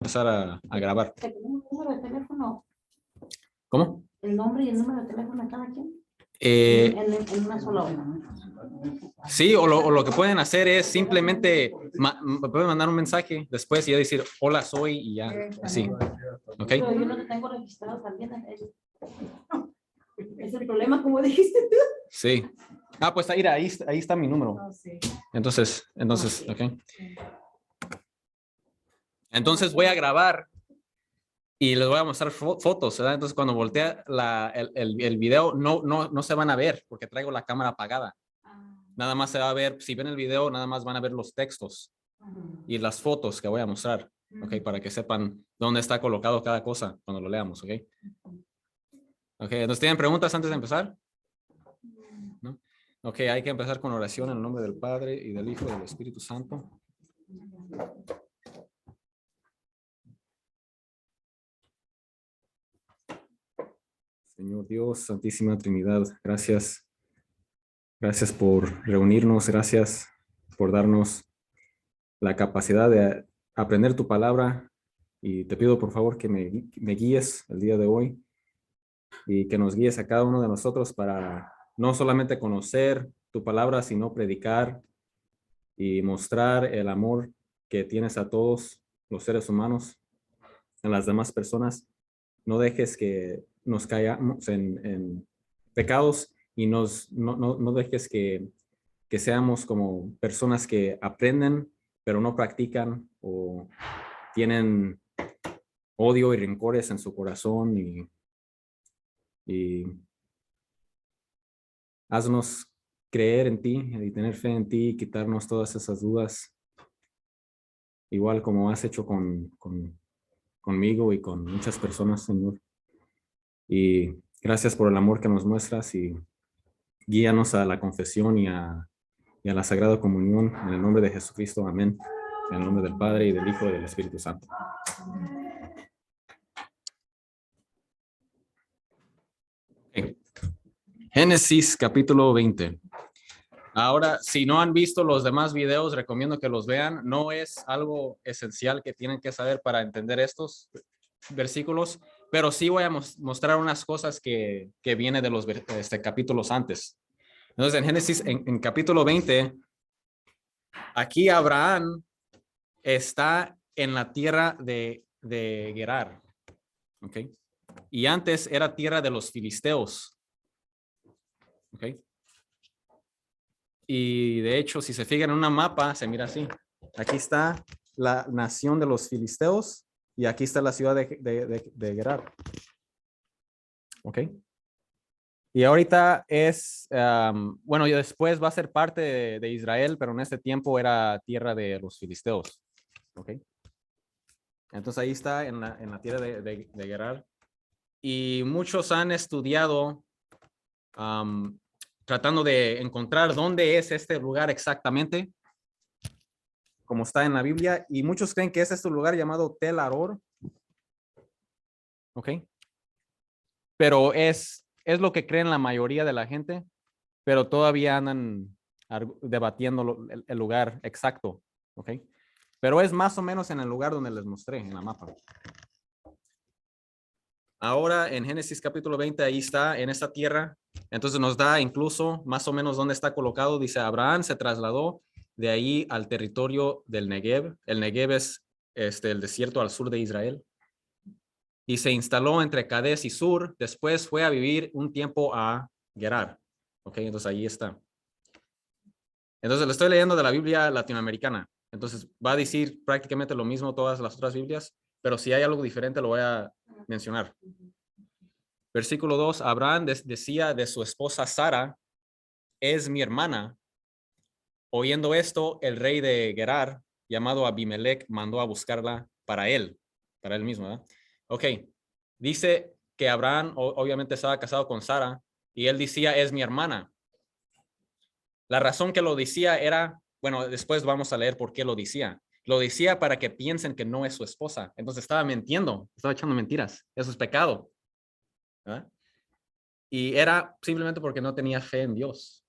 empezar a grabar. ¿Tenemos un número de teléfono? ¿Cómo? ¿El nombre y el número de teléfono de cada quien? En una sola hora. Sí, o lo que pueden hacer es simplemente me pueden mandar un mensaje después y yo decir, hola, soy, y ya, así. ¿Ok? Pero yo no te tengo registrado también. Es el problema, como dijiste tú. Sí. Ah, pues ahí está mi número. Oh, sí. Entonces, ok. Entonces voy a grabar y les voy a mostrar fotos, ¿verdad? Entonces cuando voltea el video no se van a ver porque traigo la cámara apagada. Nada más se va a ver, si ven el video, nada más van a ver los textos y las fotos que voy a mostrar, ¿ok? Para que sepan dónde está colocado cada cosa cuando lo leamos, ¿ok? Ok, entonces, ¿tienen preguntas antes de empezar? ¿No? Ok, hay que empezar con oración en el nombre del Padre y del Hijo y del Espíritu Santo. Señor Dios, Santísima Trinidad, gracias. Gracias por reunirnos, gracias por darnos la capacidad de aprender tu palabra y te pido por favor que me guíes el día de hoy y que nos guíes a cada uno de nosotros para no solamente conocer tu palabra, sino predicar y mostrar el amor que tienes a todos los seres humanos, a las demás personas. No dejes que nos caigamos en pecados y no dejes que seamos como personas que aprenden, pero no practican o tienen odio y rencores en su corazón y haznos creer en ti y tener fe en ti y quitarnos todas esas dudas, igual como has hecho conmigo y con muchas personas, Señor. Y gracias por el amor que nos muestras y guíanos a la confesión y a la Sagrada Comunión en el nombre de Jesucristo. Amén. En el nombre del Padre y del Hijo y del Espíritu Santo. Okay. Génesis capítulo 20. Ahora, si no han visto los demás videos, recomiendo que los vean. No es algo esencial que tienen que saber para entender estos versículos, pero sí voy a mostrar unas cosas que vienen de los capítulos antes. Entonces, en Génesis, en capítulo 20, aquí Abraham está en la tierra de Gerar, ¿ok? Y antes era tierra de los filisteos, ¿ok? Y de hecho, si se fijan en una mapa, se mira así. Aquí está la nación de los filisteos y aquí está la ciudad de Gerar. ¿Ok? Y ahorita es, bueno, y después va a ser parte de Israel, pero en este tiempo era tierra de los filisteos. ¿Ok? Entonces ahí está en la tierra de Gerar. Y muchos han estudiado tratando de encontrar dónde es este lugar exactamente, como está en la Biblia, y muchos creen que es este lugar llamado Tel Aror, ¿ok? Pero es lo que creen la mayoría de la gente, pero todavía andan debatiendo el lugar exacto, ¿ok? Pero es más o menos en el lugar donde les mostré en la mapa. Ahora en Génesis capítulo 20, ahí está, en esta tierra, entonces nos da incluso más o menos dónde está colocado. Dice, Abraham se trasladó de ahí al territorio del Negev. El Negev es el desierto al sur de Israel. Y se instaló entre Cades y Sur. Después fue a vivir un tiempo a Gerar. Ok, entonces ahí está. Entonces le estoy leyendo de la Biblia latinoamericana. Entonces va a decir prácticamente lo mismo todas las otras Biblias, pero si hay algo diferente lo voy a mencionar. Versículo 2, Abraham decía de su esposa Sara, es mi hermana. Oyendo esto, el rey de Gerar, llamado Abimelech, mandó a buscarla para él mismo, ¿verdad? Ok, dice que Abraham obviamente estaba casado con Sara y él decía, es mi hermana. La razón que lo decía era, bueno, después vamos a leer por qué lo decía. Lo decía para que piensen que no es su esposa. Entonces estaba mintiendo, estaba echando mentiras. Eso es pecado, ¿verdad? Y era simplemente porque no tenía fe en Dios.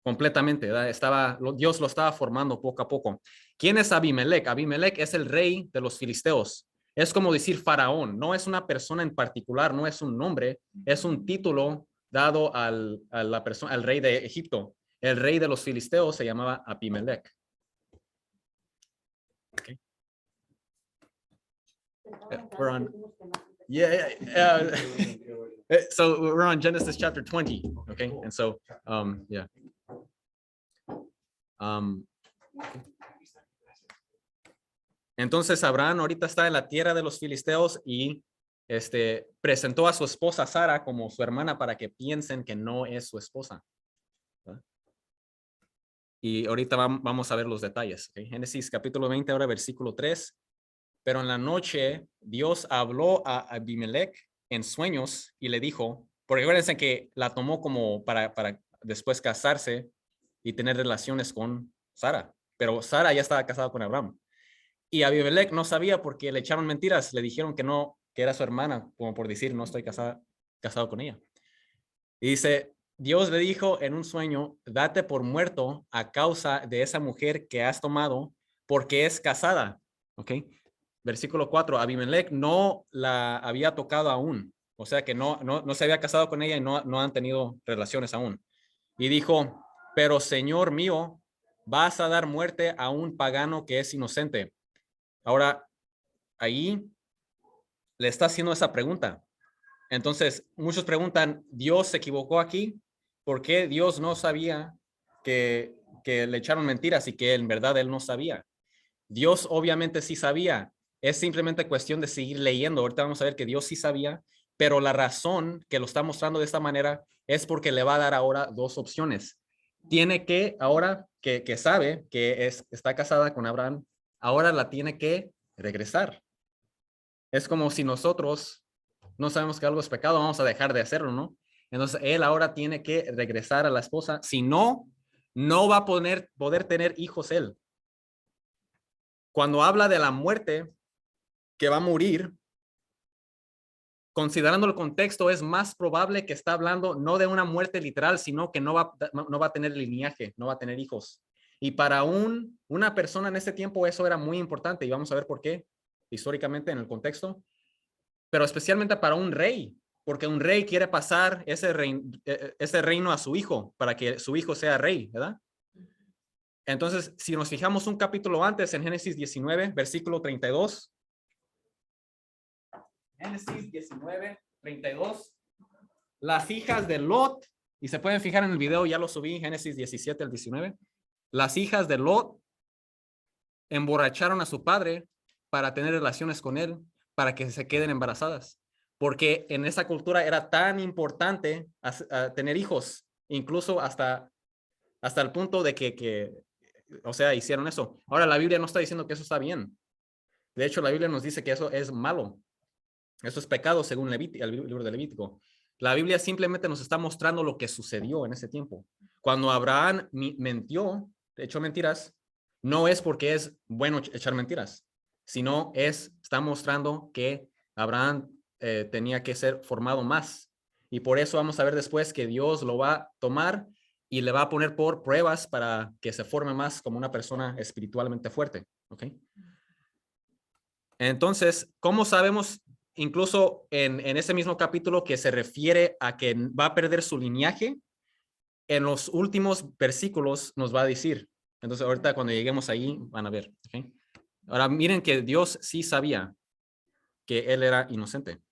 completamente, ¿verdad? Dios lo estaba formando poco a poco. ¿Quién es Abimelech? Abimelech es el rey de los filisteos. Es como decir faraón, no es una persona en particular, no es un nombre, es un título dado al rey de Egipto. El rey de los filisteos se llamaba Abimelech. Okay. We're on. Yeah. So we're on Genesis chapter 20. Okay, and so yeah. Entonces Abraham ahorita está en la tierra de los filisteos y presentó a su esposa Sara como su hermana para que piensen que no es su esposa. ¿Verdad? Y ahorita vamos a ver los detalles. ¿Okay? Génesis capítulo 20, ahora versículo 3. Pero en la noche Dios habló a Abimelech en sueños y le dijo, porque acuérdense que la tomó como para después casarse y tener relaciones con Sara. Pero Sara ya estaba casada con Abraham. Y Abimelech no sabía porque le echaron mentiras. Le dijeron que no, que era su hermana, como por decir, no estoy casado con ella. Y dice, Dios le dijo en un sueño, date por muerto a causa de esa mujer que has tomado porque es casada. ¿Ok? Versículo 4, Abimelech no la había tocado aún. O sea que no se había casado con ella y no han tenido relaciones aún. Y dijo, pero Señor mío, vas a dar muerte a un pagano que es inocente. Ahora, ahí le está haciendo esa pregunta. Entonces, muchos preguntan, ¿Dios se equivocó aquí? ¿Por qué Dios no sabía que le echaron mentiras y que en verdad él no sabía? Dios obviamente sí sabía. Es simplemente cuestión de seguir leyendo. Ahorita vamos a ver que Dios sí sabía, pero la razón que lo está mostrando de esta manera es porque le va a dar ahora dos opciones. Tiene que, ahora que sabe que está casada con Abraham, ahora la tiene que regresar. Es como si nosotros no sabemos que algo es pecado, vamos a dejar de hacerlo, ¿no? Entonces, él ahora tiene que regresar a la esposa. Si no, no va a poder tener hijos él. Cuando habla de la muerte, que va a morir, considerando el contexto, es más probable que está hablando no de una muerte literal, sino que no va a tener linaje, no va a tener hijos. Y para una persona en ese tiempo eso era muy importante y vamos a ver por qué, históricamente en el contexto, pero especialmente para un rey, porque un rey quiere pasar ese reino a su hijo, para que su hijo sea rey, ¿verdad? Entonces, si nos fijamos un capítulo antes, en Génesis 19, versículo 32, Génesis 19, 32. Las hijas de Lot, y se pueden fijar en el video, ya lo subí, Génesis 17 al 19. Las hijas de Lot emborracharon a su padre para tener relaciones con él, para que se queden embarazadas. Porque en esa cultura era tan importante tener hijos, incluso hasta el punto de que, o sea, hicieron eso. Ahora, la Biblia no está diciendo que eso está bien. De hecho, la Biblia nos dice que eso es malo. Eso es pecado según el libro de Levítico. La Biblia simplemente nos está mostrando lo que sucedió en ese tiempo. Cuando Abraham mintió, echó mentiras, no es porque es bueno echar mentiras, sino está mostrando que Abraham tenía que ser formado más. Y por eso vamos a ver después que Dios lo va a tomar y le va a poner por pruebas para que se forme más como una persona espiritualmente fuerte. ¿Ok? Entonces, ¿cómo sabemos incluso en ese mismo capítulo que se refiere a que va a perder su linaje? En los últimos versículos nos va a decir. Entonces, ahorita cuando lleguemos ahí van a ver. ¿Okay? Ahora, miren que Dios sí sabía que él era inocente.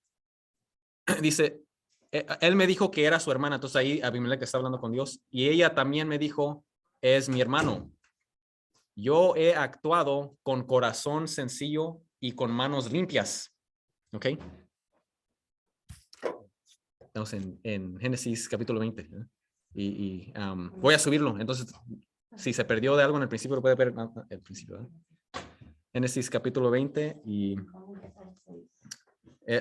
Dice, él me dijo que era su hermana. Entonces ahí Abimelech está hablando con Dios. Y ella también me dijo, es mi hermano. Yo he actuado con corazón sencillo y con manos limpias. ¿Ok? Estamos en Génesis capítulo 20. ¿Eh? Voy a subirlo. Entonces, si se perdió de algo en el principio, lo puede ver el principio. ¿Eh? Génesis capítulo 20 y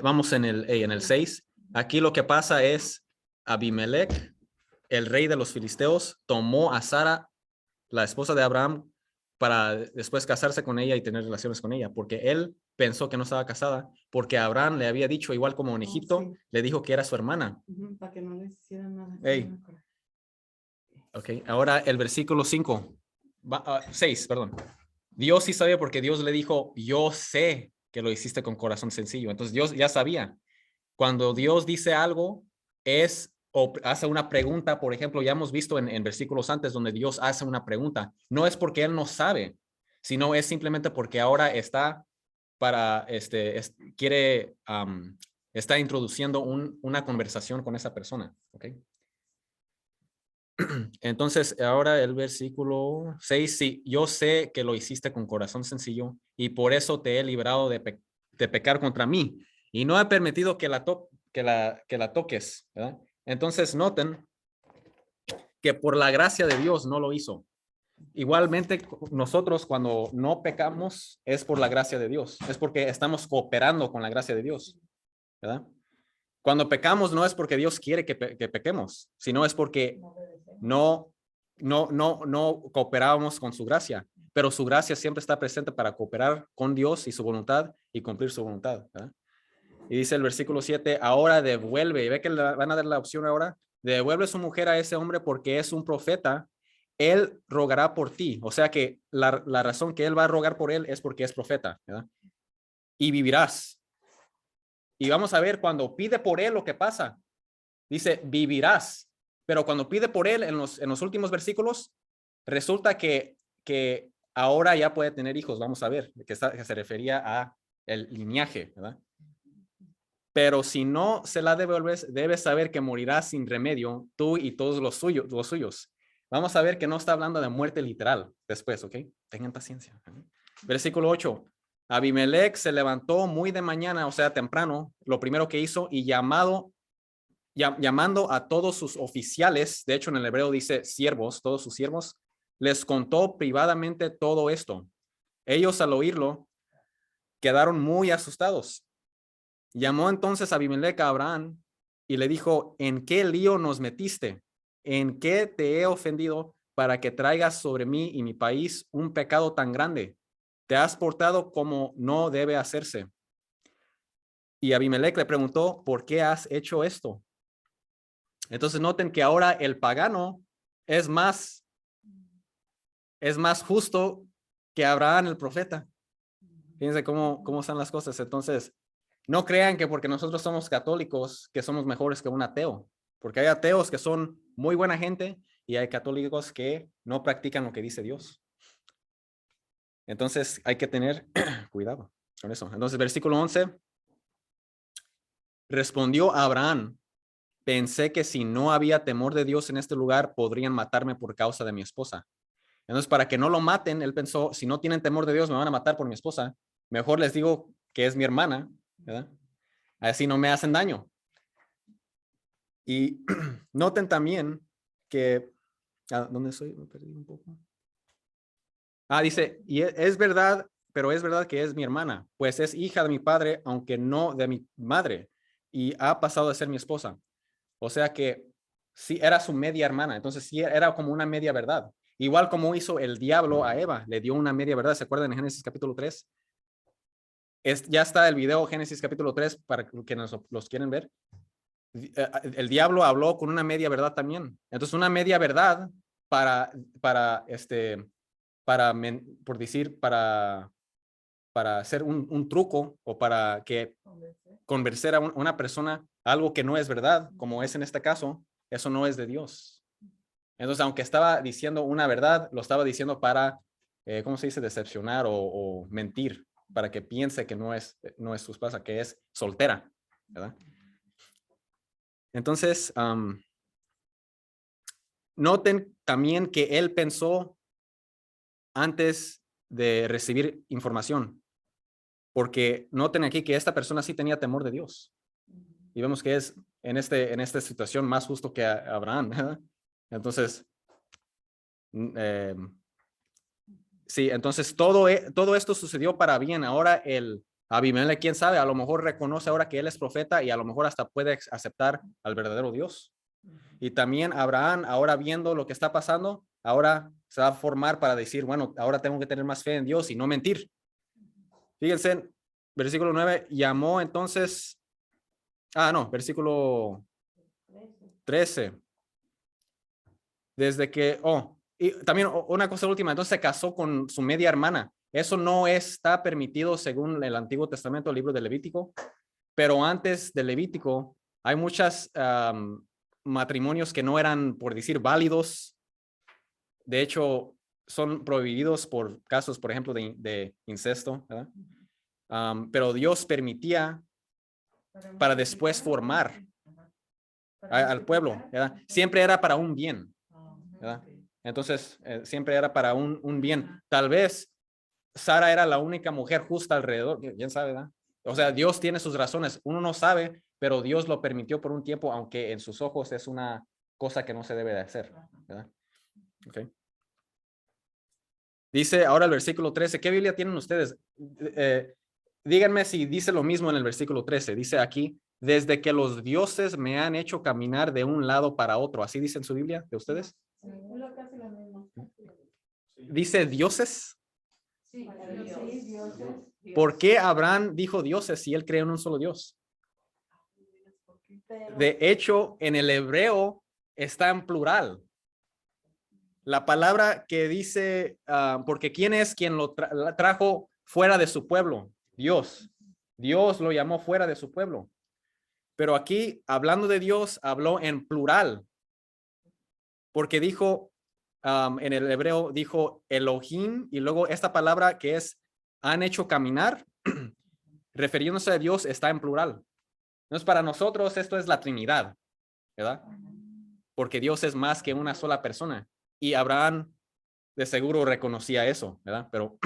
vamos en el 6. Aquí lo que pasa es Abimelech, el rey de los filisteos, tomó a Sara, la esposa de Abraham, para después casarse con ella y tener relaciones con ella, porque él pensó que no estaba casada, porque Abraham le había dicho, igual como en Egipto, sí, le dijo que era su hermana. Para que no le hicieran nada. Hey. Ok, ahora el versículo 6, perdón. Dios sí sabía porque Dios le dijo, yo sé que lo hiciste con corazón sencillo. Entonces Dios ya sabía. Cuando Dios dice algo, o hace una pregunta, por ejemplo, ya hemos visto en versículos antes donde Dios hace una pregunta. No es porque Él no sabe, sino es simplemente porque ahora está está introduciendo una conversación con esa persona. ¿Ok? Entonces, ahora el versículo 6, sí, yo sé que lo hiciste con corazón sencillo y por eso te he librado de pecar contra mí y no he permitido que la toques, ¿verdad? Entonces, noten que por la gracia de Dios no lo hizo. Igualmente, nosotros cuando no pecamos es por la gracia de Dios, es porque estamos cooperando con la gracia de Dios, ¿verdad? Cuando pecamos no es porque Dios quiere que pequemos, sino es porque no cooperábamos con su gracia, pero su gracia siempre está presente para cooperar con Dios y su voluntad y cumplir su voluntad, ¿verdad? Y dice el versículo 7, ahora devuelve, y ve que le van a dar la opción ahora, devuelve su mujer a ese hombre porque es un profeta, él rogará por ti, o sea que la razón que él va a rogar por él es porque es profeta, ¿verdad? Y vivirás. Y vamos a ver cuando pide por él lo que pasa, dice vivirás, pero cuando pide por él en los últimos versículos, resulta que ahora ya puede tener hijos, vamos a ver, que se refería a el linaje, ¿verdad? Pero si no se la devuelves, debes saber que morirás sin remedio, tú y todos los suyos. Vamos a ver que no está hablando de muerte literal después, ¿ok? Tengan paciencia. Versículo 8. Abimelech se levantó muy de mañana, o sea, temprano, lo primero que hizo, y llamando a todos sus oficiales, de hecho en el hebreo dice siervos, todos sus siervos, les contó privadamente todo esto. Ellos al oírlo quedaron muy asustados. Llamó entonces Abimelech a Abraham y le dijo, ¿en qué lío nos metiste? ¿En qué te he ofendido para que traigas sobre mí y mi país un pecado tan grande? Te has portado como no debe hacerse. Y Abimelech le preguntó, ¿por qué has hecho esto? Entonces noten que ahora el pagano es más justo que Abraham el profeta. Fíjense cómo están las cosas. Entonces, no crean que porque nosotros somos católicos que somos mejores que un ateo, porque hay ateos que son muy buena gente y hay católicos que no practican lo que dice Dios. Entonces, hay que tener cuidado con eso. Entonces, versículo 11. Respondió Abraham, pensé que si no había temor de Dios en este lugar, podrían matarme por causa de mi esposa. Entonces, para que no lo maten, él pensó, si no tienen temor de Dios, me van a matar por mi esposa. Mejor les digo que es mi hermana, ¿verdad? Así no me hacen daño. Y noten también que, ¿dónde estoy? Me perdí un poco. Dice, y es verdad, pero es verdad que es mi hermana, pues es hija de mi padre, aunque no de mi madre, y ha pasado a ser mi esposa. O sea que sí era su media hermana, entonces sí era como una media verdad. Igual como hizo el diablo a Eva, le dio una media verdad. ¿Se acuerdan en Génesis capítulo 3? Ya está el video Génesis capítulo 3 para que los quieren ver. El diablo habló con una media verdad también. Entonces, una media verdad para por decir, para hacer un truco o para que convencer a una persona algo que no es verdad, como es en este caso, eso no es de Dios. Entonces, aunque estaba diciendo una verdad, lo estaba diciendo para, ¿cómo se dice? Decepcionar o mentir, para que piense que no es su esposa, que es soltera, ¿verdad? Entonces, noten también que él pensó antes de recibir información, porque noten aquí que esta persona sí tenía temor de Dios. Y vemos que es en esta situación más justo que Abraham, ¿verdad? Entonces, sí, entonces todo esto sucedió para bien. Ahora el Abimelech, quién sabe, a lo mejor reconoce ahora que él es profeta y a lo mejor hasta puede aceptar al verdadero Dios. Y también Abraham, ahora viendo lo que está pasando, ahora se va a formar para decir, bueno, ahora tengo que tener más fe en Dios y no mentir. Fíjense, versículo 9, llamó entonces, versículo 13. Desde que, y también una cosa última, entonces se casó con su media hermana. Eso no está permitido según el Antiguo Testamento, el libro de Levítico, pero antes de Levítico hay muchos matrimonios que no eran, por decir, válidos. De hecho, son prohibidos por casos, por ejemplo, de incesto, ¿verdad? Pero Dios permitía para después formar al pueblo, ¿verdad? Siempre era para un bien, ¿verdad? Entonces, siempre era para un bien. Tal vez Sara era la única mujer justa alrededor, quién sabe, ¿verdad? O sea, Dios tiene sus razones, uno no sabe, pero Dios lo permitió por un tiempo, aunque en sus ojos es una cosa que no se debe de hacer, ¿verdad? Okay. Dice ahora el versículo 13, ¿qué Biblia tienen ustedes? Díganme si dice lo mismo en el versículo 13. Dice aquí, desde que los dioses me han hecho caminar de un lado para otro. ¿Así dice en su Biblia de ustedes? ¿Dice dioses? Sí, dioses. ¿Por qué Abraham dijo dioses si él creó en un solo Dios? De hecho, en el hebreo está en plural. La palabra que dice, porque ¿quién es quien lo trajo fuera de su pueblo? Dios. Dios lo llamó fuera de su pueblo. Pero aquí, hablando de Dios, habló en plural. Porque dijo, en el hebreo, dijo Elohim, y luego esta palabra que es, han hecho caminar, refiriéndose a Dios, está en plural. Entonces, para nosotros esto es la Trinidad, ¿verdad? Porque Dios es más que una sola persona. Y Abraham de seguro reconocía eso, ¿verdad? Pero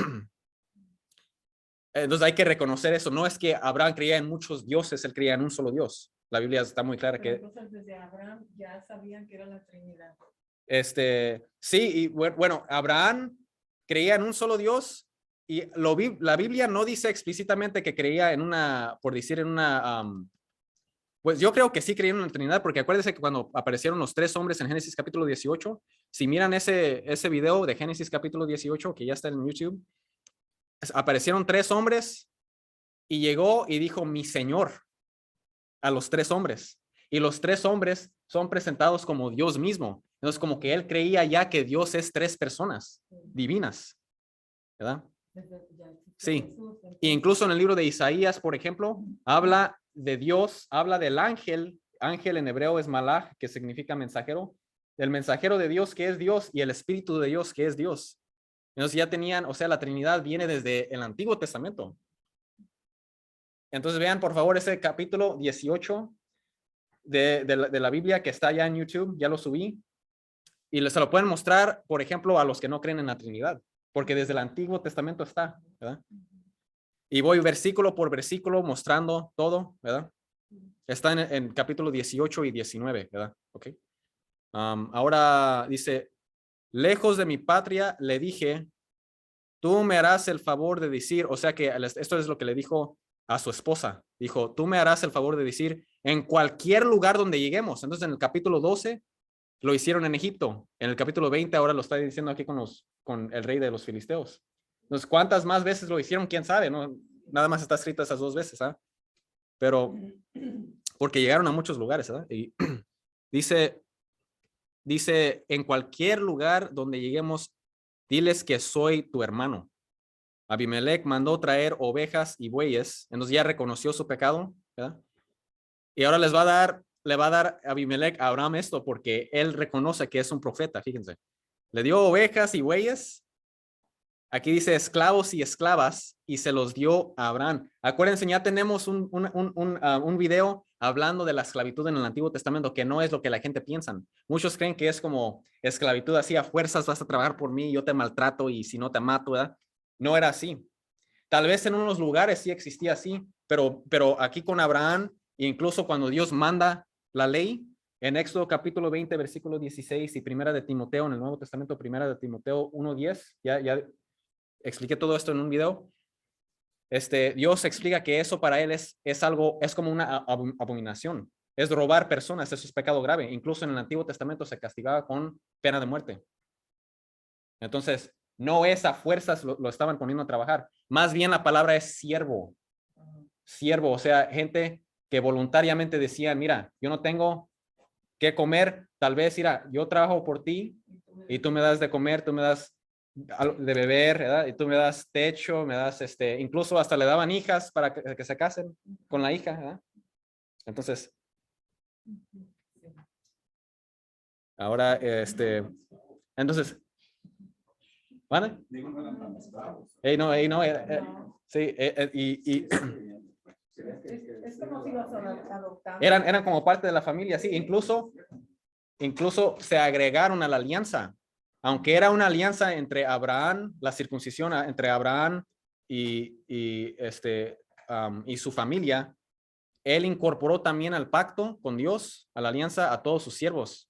entonces hay que reconocer eso. No es que Abraham creía en muchos dioses, él creía en un solo Dios. La Biblia está muy clara que... Entonces desde Abraham ya sabían que era la Trinidad. Sí, y bueno, Abraham creía en un solo Dios y la Biblia no dice explícitamente que creía en una, por decir en una... pues yo creo que sí creían en la Trinidad, porque acuérdense que cuando aparecieron los tres hombres en Génesis capítulo 18, si miran ese video de Génesis capítulo 18, que ya está en YouTube, aparecieron tres hombres y llegó y dijo, mi Señor, a los tres hombres. Y los tres hombres son presentados como Dios mismo. Entonces, como que él creía ya que Dios es tres personas divinas, ¿verdad? Sí. E incluso en el libro de Isaías, por ejemplo, habla de Dios, habla del ángel. Ángel en hebreo es malach, que significa mensajero. El mensajero de Dios, que es Dios, y el Espíritu de Dios, que es Dios. Entonces ya tenían, o sea, la Trinidad viene desde el Antiguo Testamento. Entonces vean, por favor, ese capítulo 18 de la Biblia que está ya en YouTube, ya lo subí. Y se lo pueden mostrar, por ejemplo, a los que no creen en la Trinidad, porque desde el Antiguo Testamento está, ¿verdad? Y voy versículo por versículo mostrando todo, ¿verdad? Está en capítulo 18 y 19, ¿verdad? Ok. Ahora dice, lejos de mi patria le dije, tú me harás el favor de decir, o sea que esto es lo que le dijo a su esposa. Dijo, tú me harás el favor de decir en cualquier lugar donde lleguemos. Entonces en el capítulo 12 lo hicieron en Egipto. En el capítulo 20 ahora lo está diciendo aquí con el rey de los filisteos. Entonces, ¿cuántas más veces lo hicieron? ¿Quién sabe? No, nada más está escrito esas dos veces, ¿ah? Pero porque llegaron a muchos lugares, ¿verdad? Y dice, en cualquier lugar donde lleguemos, diles que soy tu hermano. Abimelech mandó traer ovejas y bueyes, entonces ya reconoció su pecado, ¿verdad? Y ahora le va a dar Abimelech a Abraham esto porque él reconoce que es un profeta, fíjense. Le dio ovejas y bueyes. Aquí dice esclavos y esclavas y se los dio a Abraham. Acuérdense, ya tenemos un video hablando de la esclavitud en el Antiguo Testamento, que no es lo que la gente piensa. Muchos creen que es como esclavitud así a fuerzas, vas a trabajar por mí, yo te maltrato y si no te mato, ¿verdad? No era así. Tal vez en unos lugares sí existía así, pero aquí con Abraham, e incluso cuando Dios manda la ley, en Éxodo capítulo 20, versículo 16 y primera de Timoteo, en el Nuevo Testamento, primera de Timoteo 1:10, ya expliqué todo esto en un video. Dios explica que eso para él es algo, es como una abominación. Es robar personas, eso es pecado grave. Incluso en el Antiguo Testamento se castigaba con pena de muerte. Entonces, no es a fuerzas lo estaban poniendo a trabajar. Más bien la palabra es siervo. Siervo, o sea, gente que voluntariamente decía, mira, yo no tengo qué comer. Tal vez, mira, yo trabajo por ti y tú me das de comer, tú me das de beber, ¿verdad? Y tú me das techo, me das, incluso hasta le daban hijas para que se casen con la hija, ¿verdad? Entonces, ahora, entonces, ¿vale? No, sí, Es como si los adoptaban. eran como parte de la familia, sí, incluso se agregaron a la alianza, aunque era una alianza entre Abraham, la circuncisión entre Abraham y su familia, él incorporó también al pacto con Dios, a la alianza, a todos sus siervos.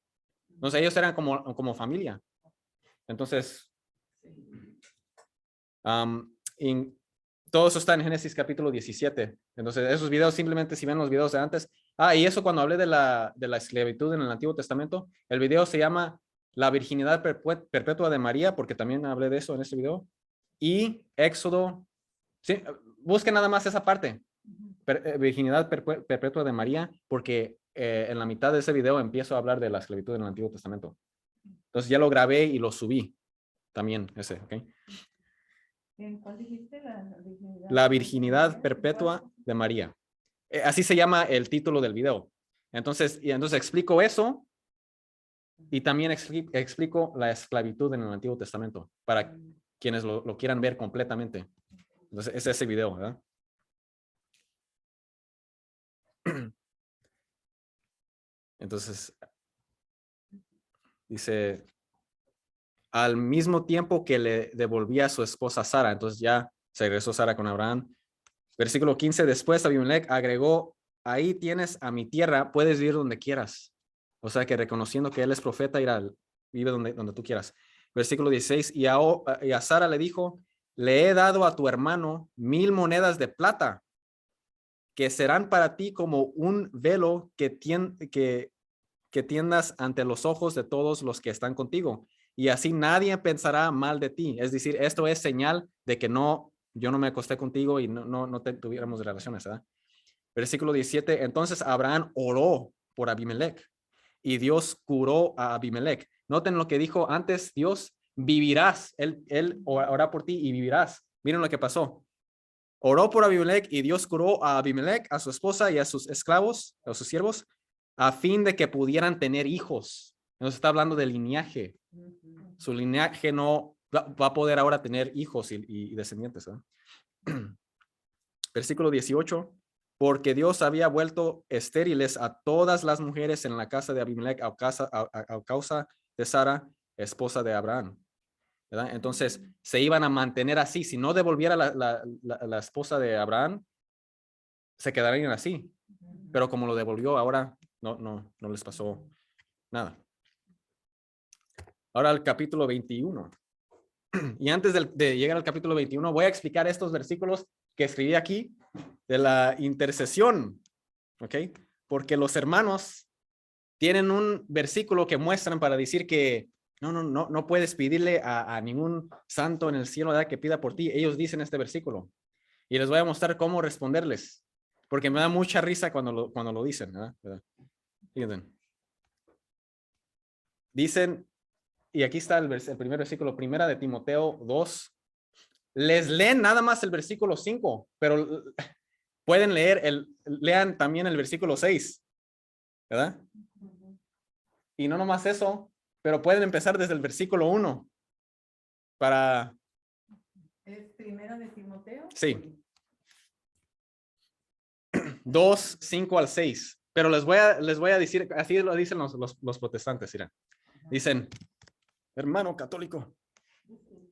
Entonces ellos eran como familia. Entonces, todo eso está en Génesis capítulo 17. Entonces, esos videos, simplemente si ven los videos de antes. Y eso cuando hablé de la esclavitud en el Antiguo Testamento, el video se llama La virginidad perpetua de María, porque también hablé de eso en ese video. Y Éxodo, sí, busquen nada más esa parte, virginidad perpetua de María, porque en la mitad de ese video empiezo a hablar de la esclavitud en el Antiguo Testamento. Entonces ya lo grabé y lo subí también, ese, ¿ok? ¿En cuál dijiste? La virginidad perpetua de María. Así se llama el título del video. Entonces explico eso y también explico la esclavitud en el Antiguo Testamento para quienes lo quieran ver completamente. Entonces es ese video, ¿verdad? Entonces dice, al mismo tiempo que le devolvía a su esposa Sara, entonces ya se regresó Sara con Abraham. Versículo 15, después Abimelech agregó, ahí tienes a mi tierra, puedes vivir donde quieras. O sea que reconociendo que él es profeta, vive donde tú quieras. Versículo 16, y a Sara le dijo, le he dado a tu hermano 1000 monedas de plata, que serán para ti como un velo que tiendas ante los ojos de todos los que están contigo. Y así nadie pensará mal de ti. Es decir, esto es señal de que yo no me acosté contigo y no tuviéramos relaciones, ¿verdad? Versículo 17, entonces Abraham oró por Abimelech y Dios curó a Abimelech. Noten lo que dijo antes Dios, vivirás. Él orará por ti y vivirás. Miren lo que pasó. Oró por Abimelech y Dios curó a Abimelech, a su esposa y a sus esclavos, a sus siervos, a fin de que pudieran tener hijos. Nos está hablando de linaje. Su linaje no va a poder ahora tener hijos y descendientes, ¿eh? Versículo 18, porque Dios había vuelto estériles a todas las mujeres en la casa de Abimelech a causa de Sara, esposa de Abraham, ¿verdad? Entonces se iban a mantener así. Si no devolviera la esposa de Abraham, se quedarían así. Pero como lo devolvió, ahora no les pasó nada. Ahora al capítulo 21. Y antes de llegar al capítulo 21, voy a explicar estos versículos que escribí aquí de la intercesión, ¿ok? Porque los hermanos tienen un versículo que muestran para decir que no puedes pedirle a ningún santo en el cielo, ¿verdad?, que pida por ti. Ellos dicen este versículo. Y les voy a mostrar cómo responderles, porque me da mucha risa cuando lo dicen, ¿verdad? Fíjense. Dicen, y aquí está el primer versículo, primera de Timoteo 2. Les leen nada más el versículo 5, pero pueden lean también el versículo 6, ¿verdad? Y no nomás eso, pero pueden empezar desde el versículo 1 para... ¿Es primera de Timoteo? Sí. 2, 5 al 6. Pero les voy a decir, así lo dicen los protestantes, miren. Dicen, hermano católico,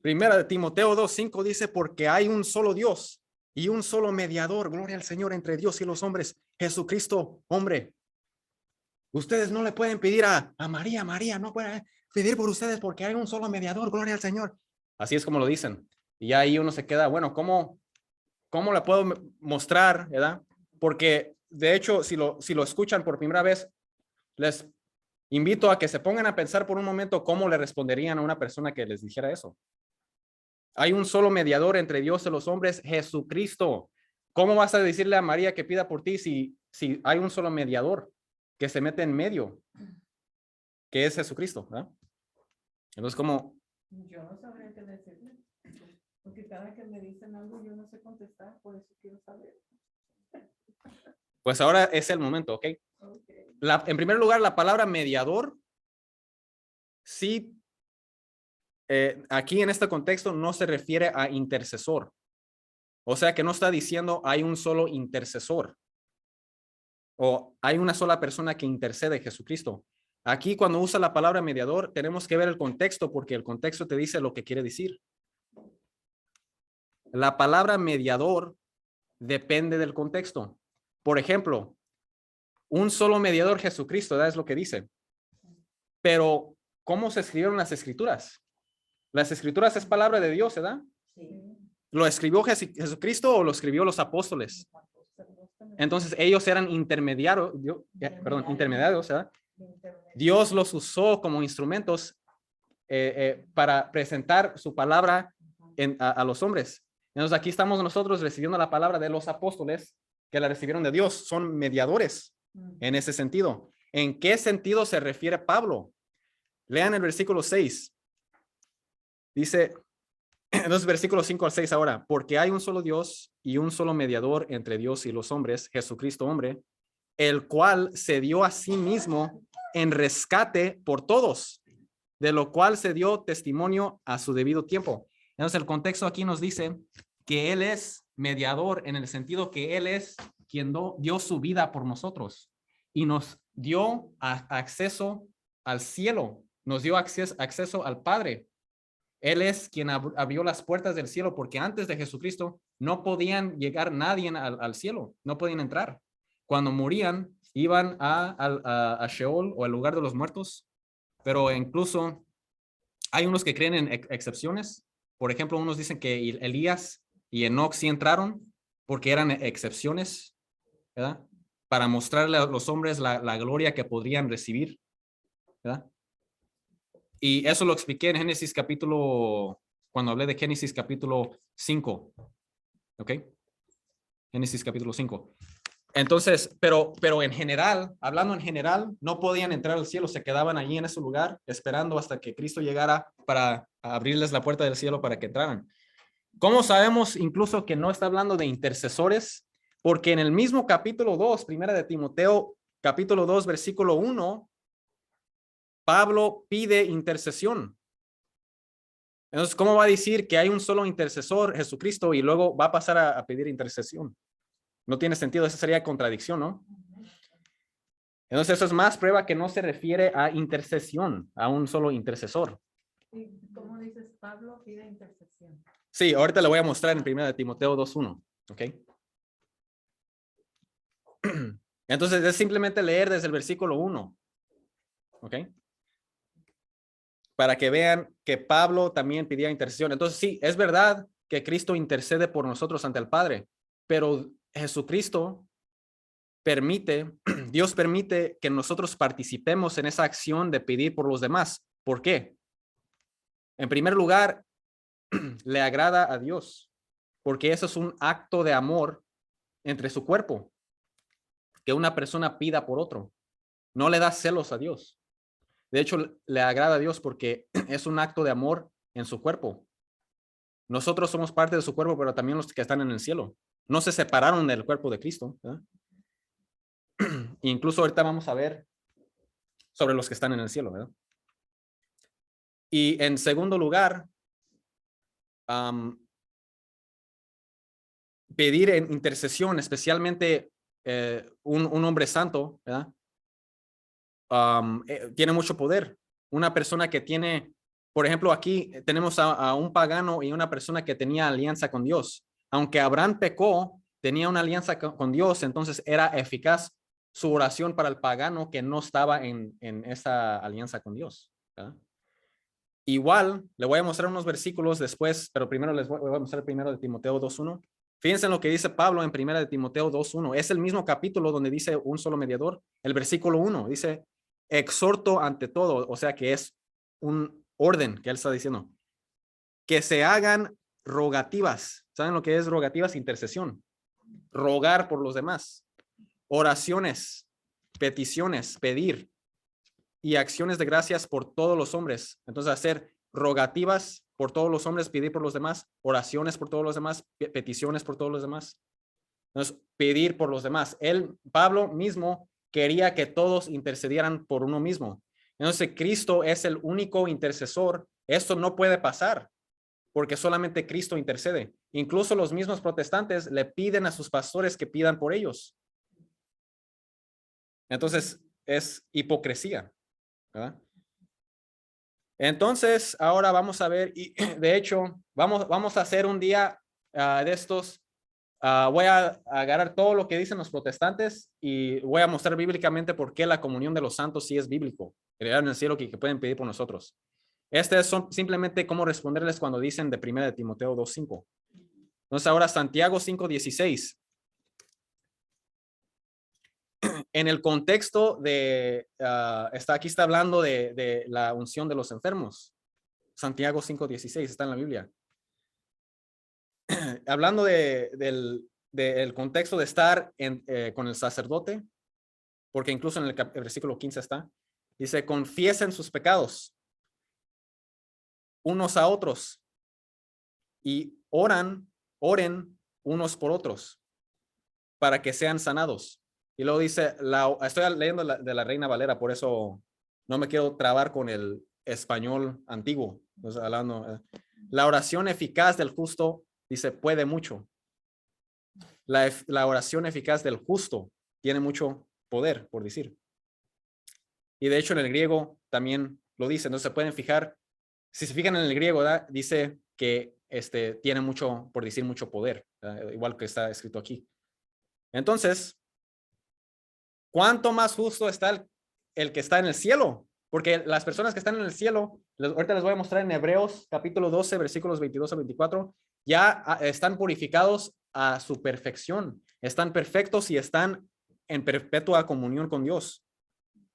primera de Timoteo 2, 5 dice, porque hay un solo Dios y un solo mediador, gloria al Señor, entre Dios y los hombres, Jesucristo, hombre. Ustedes no le pueden pedir a María, no pueden pedir por ustedes porque hay un solo mediador, gloria al Señor. Así es como lo dicen. Y ahí uno se queda, bueno, ¿cómo le puedo mostrar, verdad? Porque de hecho, si lo escuchan por primera vez, les invito a que se pongan a pensar por un momento cómo le responderían a una persona que les dijera eso. Hay un solo mediador entre Dios y los hombres, Jesucristo. ¿Cómo vas a decirle a María que pida por ti si hay un solo mediador que se mete en medio? que es Jesucristo, ¿verdad? Entonces, como Yo no sabría qué decirle. Porque cada que me dicen algo yo no sé contestar, por eso quiero saber. pues ahora es el momento, ¿ok? Okay. En primer lugar, la palabra mediador, sí, aquí en este contexto no se refiere a intercesor. O sea que no está diciendo hay un solo intercesor o hay una sola persona que intercede, Jesucristo. Aquí cuando usa la palabra mediador tenemos que ver el contexto porque el contexto te dice lo que quiere decir. La palabra mediador depende del contexto. Por ejemplo, un solo mediador, Jesucristo, ¿verdad? Es lo que dice. Pero, ¿cómo se escribieron las escrituras? Las escrituras es palabra de Dios, ¿verdad? Sí. ¿Lo escribió Jesucristo o lo escribió los apóstoles? Entonces, ellos eran intermediarios, ¿verdad? Dios los usó como instrumentos para presentar su palabra a los hombres. Entonces, aquí estamos nosotros recibiendo la palabra de los apóstoles que la recibieron de Dios. Son mediadores en ese sentido. ¿En qué sentido se refiere Pablo? Lean el versículo 6. Dice, entonces versículo 5 al 6 ahora, porque hay un solo Dios y un solo mediador entre Dios y los hombres, Jesucristo hombre, el cual se dio a sí mismo en rescate por todos, de lo cual se dio testimonio a su debido tiempo. Entonces el contexto aquí nos dice que Él es mediador en el sentido que Él es quien dio su vida por nosotros y nos dio acceso al cielo, nos dio acceso al Padre. Él es quien abrió las puertas del cielo porque antes de Jesucristo no podían llegar nadie al cielo, no podían entrar. Cuando morían, iban a Sheol o al lugar de los muertos, pero incluso hay unos que creen en excepciones. Por ejemplo, unos dicen que Elías y Enoc sí entraron porque eran excepciones, ¿verdad? Para mostrarle a los hombres la gloria que podrían recibir, ¿verdad? Y eso lo expliqué en Génesis capítulo, cuando hablé de Génesis capítulo 5. ¿Ok? Génesis capítulo 5. Entonces, pero en general, hablando en general, no podían entrar al cielo, se quedaban allí en ese lugar esperando hasta que Cristo llegara para abrirles la puerta del cielo para que entraran. ¿Cómo sabemos incluso que no está hablando de intercesores? Porque en el mismo capítulo 2, primera de Timoteo, capítulo 2, versículo 1, Pablo pide intercesión. Entonces, ¿cómo va a decir que hay un solo intercesor, Jesucristo, y luego va a pasar a pedir intercesión? No tiene sentido, esa sería contradicción, ¿no? Entonces, eso es más prueba que no se refiere a intercesión, a un solo intercesor. ¿Y cómo dices, Pablo pide intercesión? Sí, ahorita le voy a mostrar en 1 Timoteo 2:1, ¿ok? Entonces, es simplemente leer desde el versículo 1, ¿ok? Para que vean que Pablo también pedía intercesión. Entonces, sí, es verdad que Cristo intercede por nosotros ante el Padre, pero Jesucristo permite, Dios permite que nosotros participemos en esa acción de pedir por los demás. ¿Por qué? En primer lugar, le agrada a Dios, porque eso es un acto de amor entre su cuerpo, que una persona pida por otro. No le da celos a Dios. De hecho, le agrada a Dios porque es un acto de amor en su cuerpo. Nosotros somos parte de su cuerpo, pero también los que están en el cielo. No se separaron del cuerpo de Cristo, ¿verdad? Incluso ahorita vamos a ver sobre los que están en el cielo, ¿verdad? Y en segundo lugar, pedir en intercesión, especialmente un hombre santo, ¿verdad? Tiene mucho poder. Una persona que tiene, por ejemplo, aquí tenemos a un pagano y una persona que tenía alianza con Dios. Aunque Abraham pecó, tenía una alianza con Dios, entonces era eficaz su oración para el pagano que no estaba en esa alianza con Dios, ¿verdad? Igual, le voy a mostrar unos versículos después, pero primero les voy a mostrar primero de Timoteo 2:1. Fíjense en lo que dice Pablo en primera de Timoteo 2:1. Es el mismo capítulo donde dice un solo mediador. El versículo 1 dice, exhorto ante todo, o sea que es un orden que él está diciendo, que se hagan rogativas. ¿Saben lo que es rogativas? Intercesión. Rogar por los demás. Oraciones, peticiones, pedir. y acciones de gracias por todos los hombres. Entonces, hacer rogativas por todos los hombres, pedir por los demás, oraciones por todos los demás, peticiones por todos los demás. Entonces, pedir por los demás. Pablo mismo quería que todos intercedieran por uno mismo. Entonces, Cristo es el único intercesor. Esto no puede pasar porque solamente Cristo intercede. Incluso los mismos protestantes le piden a sus pastores que pidan por ellos. Entonces, es hipocresía, ¿verdad? Entonces, ahora vamos a ver, y de hecho, vamos a hacer un día de estos. Voy a agarrar todo lo que dicen los protestantes y voy a mostrar bíblicamente por qué la comunión de los santos sí es bíblico. Crear en el cielo que pueden pedir por nosotros. Son simplemente cómo responderles cuando dicen de 1 de Timoteo 2:5. Entonces ahora Santiago 5:16. En el contexto de, aquí está hablando de la unción de los enfermos. Santiago 5:16 está en la Biblia. Hablando del contexto de estar con el sacerdote, porque incluso en el versículo 15 está, dice, confiesen sus pecados unos a otros y oren unos por otros para que sean sanados. Y luego dice, estoy leyendo de la Reina Valera, por eso no me quiero trabar con el español antiguo. Entonces, la oración eficaz del justo, dice, puede mucho. La oración eficaz del justo tiene mucho poder, por decir. Y de hecho en el griego también lo dice. Entonces se pueden fijar, si se fijan en el griego, ¿verdad? Dice que tiene mucho, por decir, mucho poder, ¿verdad? Igual que está escrito aquí. Entonces, ¿cuánto más justo está el que está en el cielo? Porque las personas que están en el cielo, ahorita les voy a mostrar en Hebreos capítulo 12, versículos 22 a 24, ya están purificados a su perfección, están perfectos y están en perpetua comunión con Dios.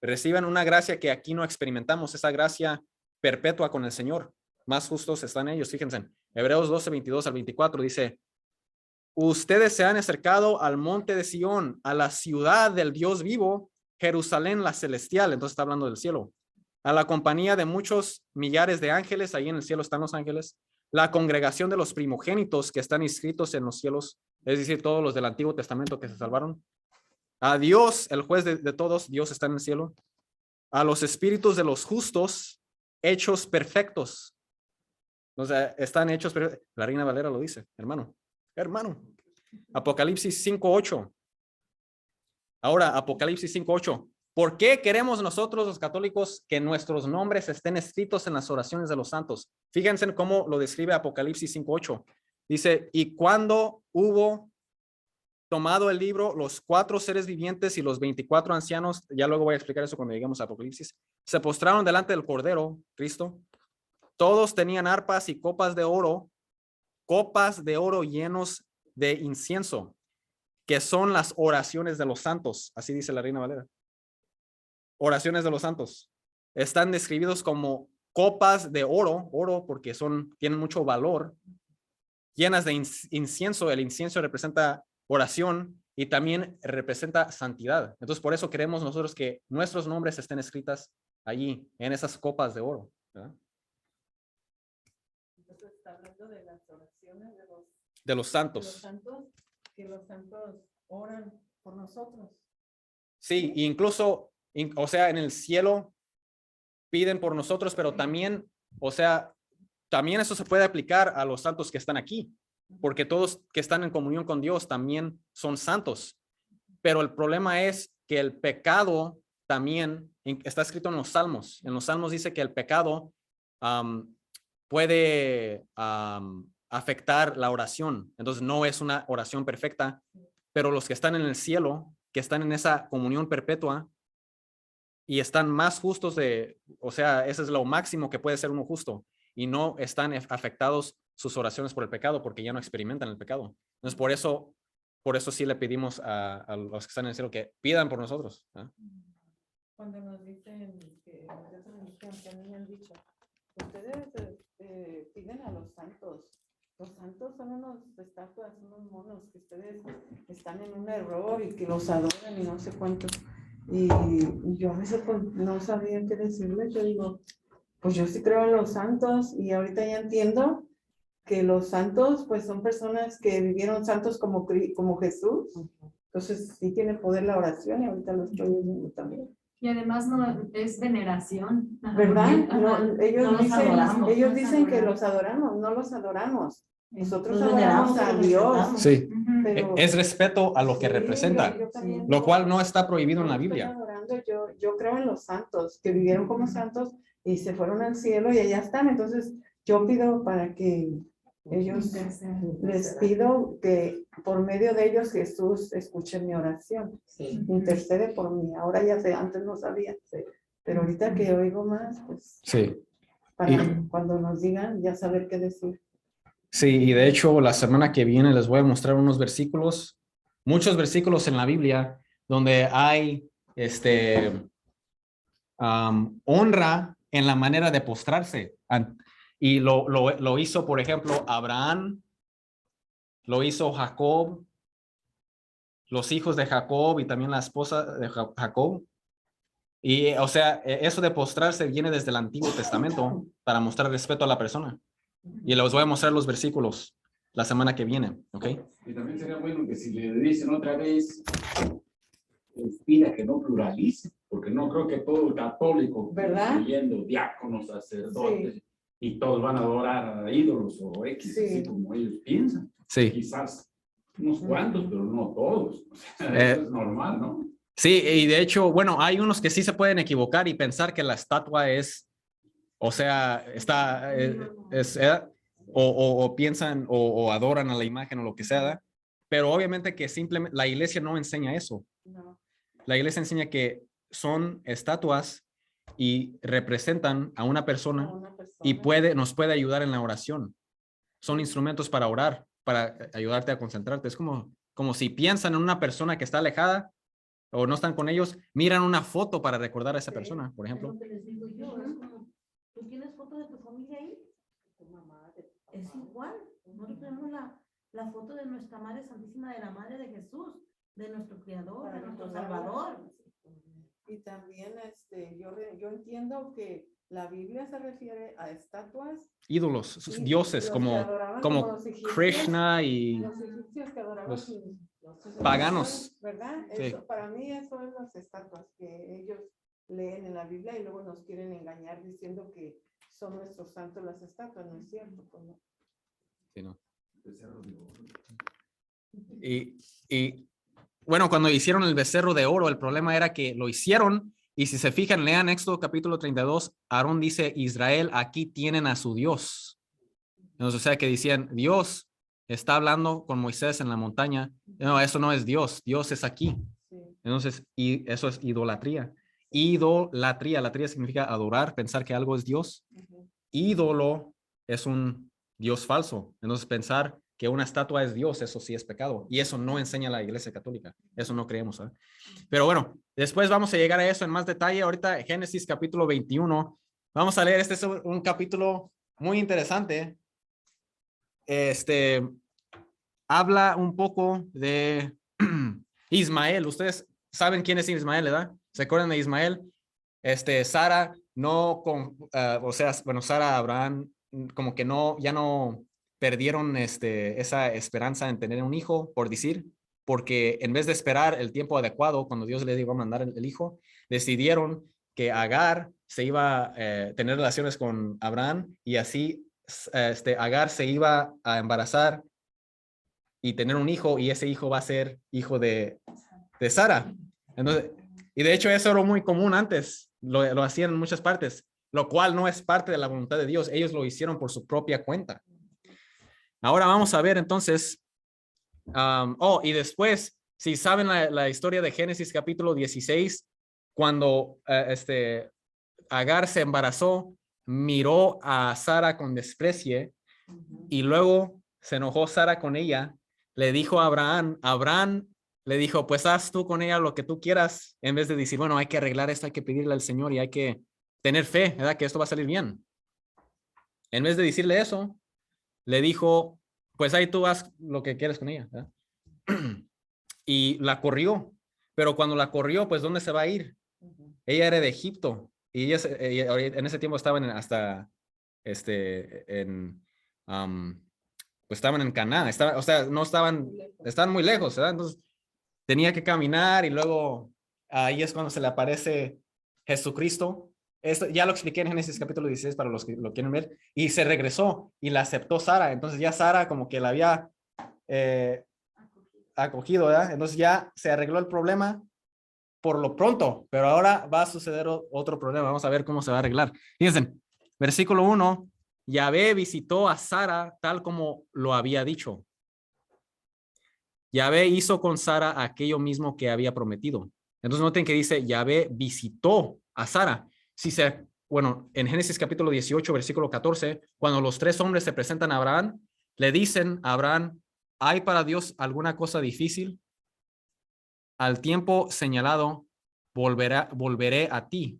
Reciben una gracia que aquí no experimentamos, esa gracia perpetua con el Señor. Más justos están ellos. Fíjense, Hebreos 12, 22 al 24 dice, ustedes se han acercado al monte de Sión, a la ciudad del Dios vivo, Jerusalén la celestial. Entonces está hablando del cielo. A la compañía de muchos millares de ángeles, ahí en el cielo están los ángeles, la congregación de los primogénitos que están inscritos en los cielos, es decir, todos los del Antiguo Testamento que se salvaron. A Dios, el juez de todos, Dios está en el cielo. A los espíritus de los justos, hechos perfectos. O sea, están hechos perfectos. La Reina Valera lo dice, hermano. Apocalipsis 5:8. Ahora, Apocalipsis 5:8. ¿Por qué queremos nosotros los católicos que nuestros nombres estén escritos en las oraciones de los santos? Fíjense en cómo lo describe Apocalipsis 5:8. Dice, y cuando hubo tomado el libro, los 4 seres vivientes y los 24 ancianos, ya luego voy a explicar eso cuando lleguemos a Apocalipsis, se postraron delante del Cordero, Cristo. Todos tenían arpas y copas de oro llenos de incienso, que son las oraciones de los santos. Así dice la Reina Valera. Oraciones de los santos. Están describidos como copas de oro porque tienen mucho valor, llenas de incienso. El incienso representa oración y también representa santidad. Entonces, por eso queremos nosotros que nuestros nombres estén escritas allí, en esas copas de oro, ¿verdad? Entonces está hablando de las oraciones de los santos. Que los santos oran por nosotros. Sí, incluso, o sea, en el cielo piden por nosotros, pero también, o sea, también eso se puede aplicar a los santos que están aquí, porque todos que están en comunión con Dios también son santos. Pero el problema es que el pecado también está escrito en los Salmos. En los Salmos dice que el pecado puede afectar la oración. Entonces no es una oración perfecta, pero los que están en el cielo, que están en esa comunión perpetua y están más justos o sea, ese es lo máximo que puede ser uno justo y no están afectados sus oraciones por el pecado porque ya no experimentan el pecado. Entonces por eso sí le pedimos a los que están en el cielo que pidan por nosotros, ¿eh? Cuando nos dicen que a mí me han dicho, ustedes piden a los santos. Los santos son unos estatuas, unos monos que ustedes están en un error y que los adoran y no sé cuántos. Y yo a veces pues, no sabía qué decirle. Yo digo, pues yo sí creo en los santos y ahorita ya entiendo que los santos pues son personas que vivieron santos como Jesús. Entonces sí tiene poder la oración y ahorita lo estoy viendo también. Y además no es veneración. ¿Verdad? Ajá. No, ellos No los dicen, adoramos, ellos no los dicen que adoramos. los adoramos, no los adoramos. Nosotros Los adoramos veneramos a y los Dios. respetamos. Sí. Ujú. Pero, Es respeto a lo que sí, representa, yo también lo no- cual no está prohibido en no la estoy Biblia. adorando, yo creo en los santos, que vivieron como santos y se fueron al cielo y allá están. Entonces, yo pido para que ellos, les pido que por medio de ellos Jesús escuche mi oración. Intercede por mí. Ahora ya sé, antes no sabía, pero ahorita que oigo más, pues Sí. para Y- cuando nos digan ya saber qué decir. Sí, y de hecho la semana que viene les voy a mostrar unos versículos, muchos versículos en la Biblia donde hay honra en la manera de postrarse. Y lo hizo, por ejemplo, Abraham, lo hizo Jacob, los hijos de Jacob y también la esposa de Jacob. Y, o sea, eso de postrarse viene desde el Antiguo Testamento para mostrar respeto a la persona. Y les voy a mostrar los versículos la semana que viene, ¿ok? Y también sería bueno que si le dicen otra vez, les pida que no pluralice, porque no creo que todo el católico, ¿Verdad? incluyendo diáconos, sacerdotes, y todos van a adorar a ídolos o X, Sí. así como ellos piensan. Sí. Quizás unos cuantos, pero no todos. O sea, eso es normal, ¿no? Sí, y de hecho, bueno, hay unos que sí se pueden equivocar y pensar que la estatua es, o sea, está, o piensan o adoran a la imagen o lo que sea, ¿verdad? Pero obviamente que simplemente la iglesia no enseña eso. No. La iglesia enseña que son estatuas y representan a una persona y nos puede ayudar en la oración. Son instrumentos para orar, para ayudarte a concentrarte. Es como si piensan en una persona que está alejada o no están con ellos, miran una foto para recordar a esa persona, por ejemplo. Es lo que les digo yo, es como, ¿tú tienes foto de tu familia ahí? Es igual, nosotros tenemos la foto de nuestra Madre Santísima, de la Madre de Jesús, de nuestro Creador, de nuestro Salvador. Y también yo entiendo que la Biblia se refiere a estatuas. Ídolos, sus dioses los que como adoraban como los egipcios, Krishna y los egipcios que adoraban los sus paganos. ¿verdad? Sí. Eso, para mí eso es las estatuas que ellos leen en la Biblia y luego nos quieren engañar diciendo que son nuestros santos las estatuas, ¿no es cierto? Pues no. Sí, no. Y bueno, cuando hicieron el becerro de oro, el problema era que lo hicieron. Y si se fijan, lean Éxodo capítulo 32, Aarón dice, Israel, aquí tienen a su Dios. Entonces, o sea, que decían, Dios está hablando con Moisés en la montaña. No, eso no es Dios, Dios es aquí. Sí. Entonces, y eso es idolatría. Latría significa adorar, pensar que algo es Dios. Ídolo es un Dios falso. Entonces, pensar que una estatua es Dios, eso sí es pecado. Y eso no enseña la Iglesia Católica. Eso no creemos. ¿Eh? Pero bueno, después vamos a llegar a eso en más detalle. Ahorita, Génesis capítulo 21. Vamos a leer, este es un capítulo muy interesante. Habla un poco de Ismael. Ustedes saben quién es Ismael, ¿verdad? ¿Se acuerdan de Ismael? Sara no o sea, bueno, Sara, Abraham, como que no, ya no perdieron esa esperanza en tener un hijo, por decir, porque en vez de esperar el tiempo adecuado, cuando Dios les iba a mandar el hijo, decidieron que Agar se iba a tener relaciones con Abraham y así Agar se iba a embarazar y tener un hijo y ese hijo va a ser hijo de Sara. Entonces, y de hecho eso era muy común antes, lo hacían en muchas partes, lo cual no es parte de la voluntad de Dios, ellos lo hicieron por su propia cuenta. Ahora vamos a ver entonces, y después, si saben la historia de Génesis capítulo 16, cuando Agar se embarazó, miró a Sara con desprecio y luego se enojó Sara con ella, le dijo a Abraham le dijo, pues haz tú con ella lo que tú quieras, en vez de decir, bueno, hay que arreglar esto, hay que pedirle al Señor y hay que tener fe, ¿verdad? Que esto va a salir bien. En vez de decirle eso, le dijo, pues ahí tú haz lo que quieras con ella, ¿verdad? Y la corrió. Pero cuando la corrió, pues ¿dónde se va a ir? Ella era de Egipto y ella en ese tiempo estaban pues estaban en Canaán, o sea, no estaban muy lejos, ¿verdad? Entonces tenía que caminar y luego ahí es cuando se le aparece Jesucristo. Esto ya lo expliqué en Génesis capítulo 16 para los que lo quieren ver. Y se regresó y la aceptó Sara. Entonces ya Sara como que la había acogido, ¿verdad? Entonces ya se arregló el problema por lo pronto, pero ahora va a suceder otro problema. Vamos a ver cómo se va a arreglar. Fíjense, versículo 1, Yahvé visitó a Sara tal como lo había dicho. Yahvé hizo con Sara aquello mismo que había prometido. Entonces noten que dice, Yahvé visitó a Sara. Bueno, en Génesis capítulo 18, versículo 14, cuando los 3 hombres se presentan a Abraham, le dicen a Abraham, ¿hay para Dios alguna cosa difícil? Al tiempo señalado, volveré a ti.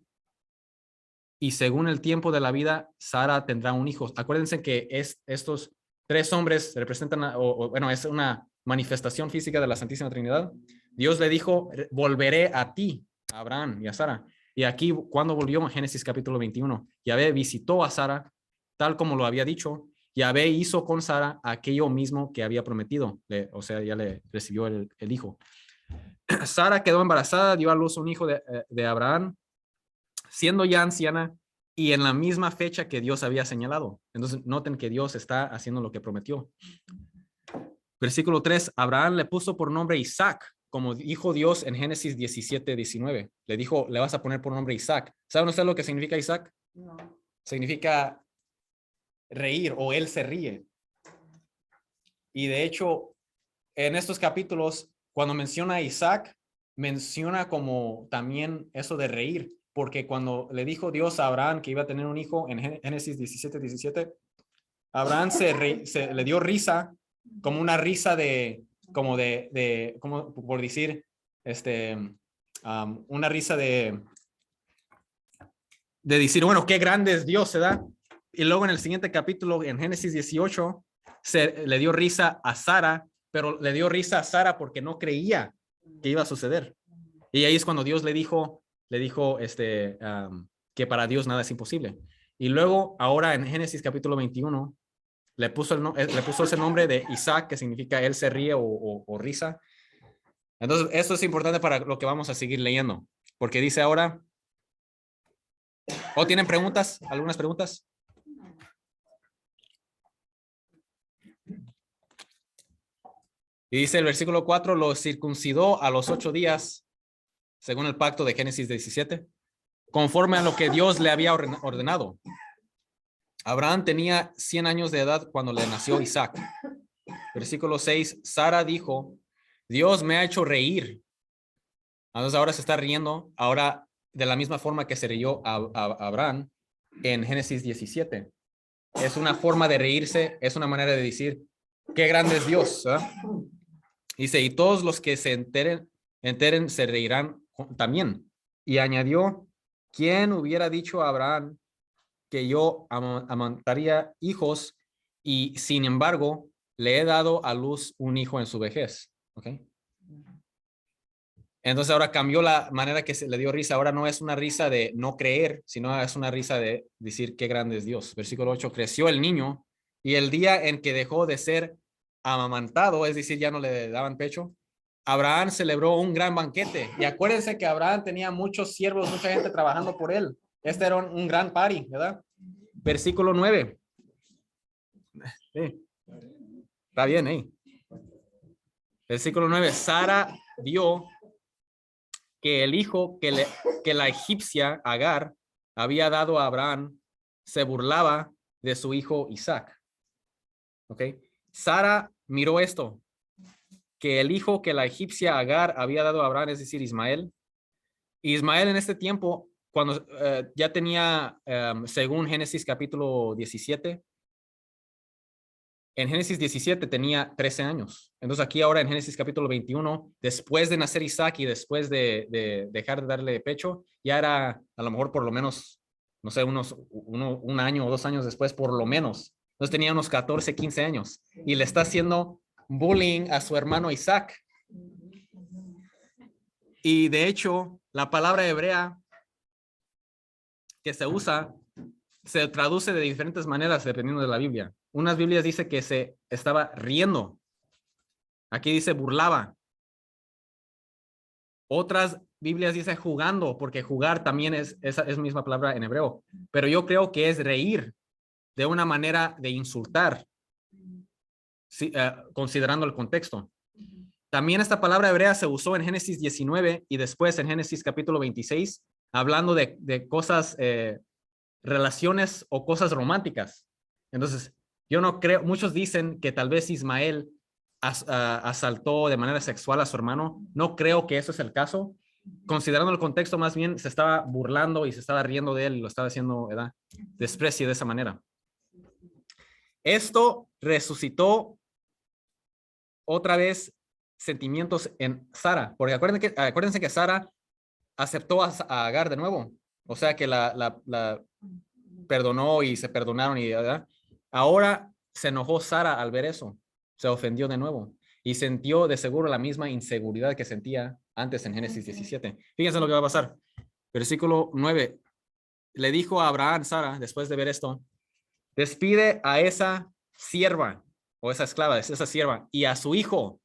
Y según el tiempo de la vida, Sara tendrá un hijo. Acuérdense que estos 3 hombres representan, bueno, es una manifestación física de la Santísima Trinidad. Dios le dijo, volveré a ti, a Abraham y a Sara. Y aquí, cuando volvió en Génesis capítulo 21, Yahvé visitó a Sara, tal como lo había dicho. Yahvé hizo con Sara aquello mismo que había prometido. O sea, ya le recibió el hijo. Sara quedó embarazada, dio a luz un hijo de Abraham, siendo ya anciana y en la misma fecha que Dios había señalado. Entonces, noten que Dios está haciendo lo que prometió. Versículo 3, Abraham le puso por nombre Isaac, como dijo Dios en Génesis 17, 19. Le dijo, le vas a poner por nombre Isaac. ¿Saben ustedes lo que significa Isaac? No. Significa reír o él se ríe. Y de hecho, en estos capítulos, cuando menciona a Isaac, menciona como también eso de reír, porque cuando le dijo Dios a Abraham que iba a tener un hijo en Génesis 17, 17, Abraham le dio risa, como una risa como por decir, una risa de decir, bueno, qué grande es Dios, ¿verdad? Y luego en el siguiente capítulo, en Génesis 18, le dio risa a Sara, pero le dio risa a Sara porque no creía que iba a suceder. Y ahí es cuando Dios le dijo que para Dios nada es imposible. Y luego, ahora en Génesis capítulo 21, le puso ese nombre de Isaac, que significa él se ríe o risa. Entonces, esto es importante para lo que vamos a seguir leyendo, porque dice ahora, ¿o tienen preguntas? ¿Algunas preguntas? Y dice el versículo 4, lo circuncidó a los 8 días, según el pacto de Génesis 17, conforme a lo que Dios le había ordenado. Abraham tenía 100 años de edad cuando le nació Isaac. Versículo 6, Sara dijo, Dios me ha hecho reír. Entonces ahora se está riendo, ahora de la misma forma que se rió a Abraham en Génesis 17. Es una forma de reírse, es una manera de decir, qué grande es Dios, ¿verdad? Dice, y todos los que se enteren se reirán también. Y añadió, ¿quién hubiera dicho a Abraham que yo amamantaría hijos y sin embargo le he dado a luz un hijo en su vejez? ¿Ok? Entonces ahora cambió la manera que se le dio risa. Ahora no es una risa de no creer, sino es una risa de decir qué grande es Dios. Versículo 8, creció el niño y el día en que dejó de ser amamantado, es decir, ya no le daban pecho, Abraham celebró un gran banquete. Y acuérdense que Abraham tenía muchos siervos, mucha gente trabajando por él. Este era un gran party, ¿verdad? Versículo 9. Sí. Está bien, ¿eh? Versículo 9. Sara vio que el hijo que la egipcia Agar había dado a Abraham se burlaba de su hijo Isaac. ¿Ok? Sara miró esto, que el hijo que la egipcia Agar había dado a Abraham, es decir, Ismael. Ismael en este tiempo, cuando ya tenía, según Génesis capítulo 17, en Génesis 17 tenía 13 años. Entonces aquí ahora en Génesis capítulo 21, después de nacer Isaac y después de dejar de darle pecho, ya era a lo mejor por lo menos, no sé, un año o 2 años después, por lo menos. Entonces tenía unos 14, 15 años y le está haciendo bullying a su hermano Isaac. Y de hecho, la palabra hebrea que se usa se traduce de diferentes maneras dependiendo de la Biblia. Unas Biblias dice que se estaba riendo. Aquí dice burlaba. Otras Biblias dice jugando, porque jugar también es esa misma palabra en hebreo. Pero yo creo que es reír de una manera de insultar, sí, considerando el contexto. También esta palabra hebrea se usó en Génesis 19 y después en Génesis capítulo 26, hablando de cosas, relaciones o cosas románticas. Entonces, yo no creo, muchos dicen que tal vez Ismael asaltó de manera sexual a su hermano. No creo que eso es el caso. Considerando el contexto, más bien se estaba burlando y se estaba riendo de él y lo estaba haciendo, ¿verdad? Desprecio de esa manera. Esto resucitó otra vez sentimientos en Sara, porque acuérdense que Sara aceptó a Agar de nuevo, o sea que la perdonó y se perdonaron y ¿verdad? Ahora se enojó Sara al ver eso, se ofendió de nuevo y sintió de seguro la misma inseguridad que sentía antes en Génesis 17. Fíjense lo que va a pasar. Versículo 9. Le dijo a Abraham, Sara, después de ver esto, despide a esa sierva o esa esclava, esa sierva y a su hijo,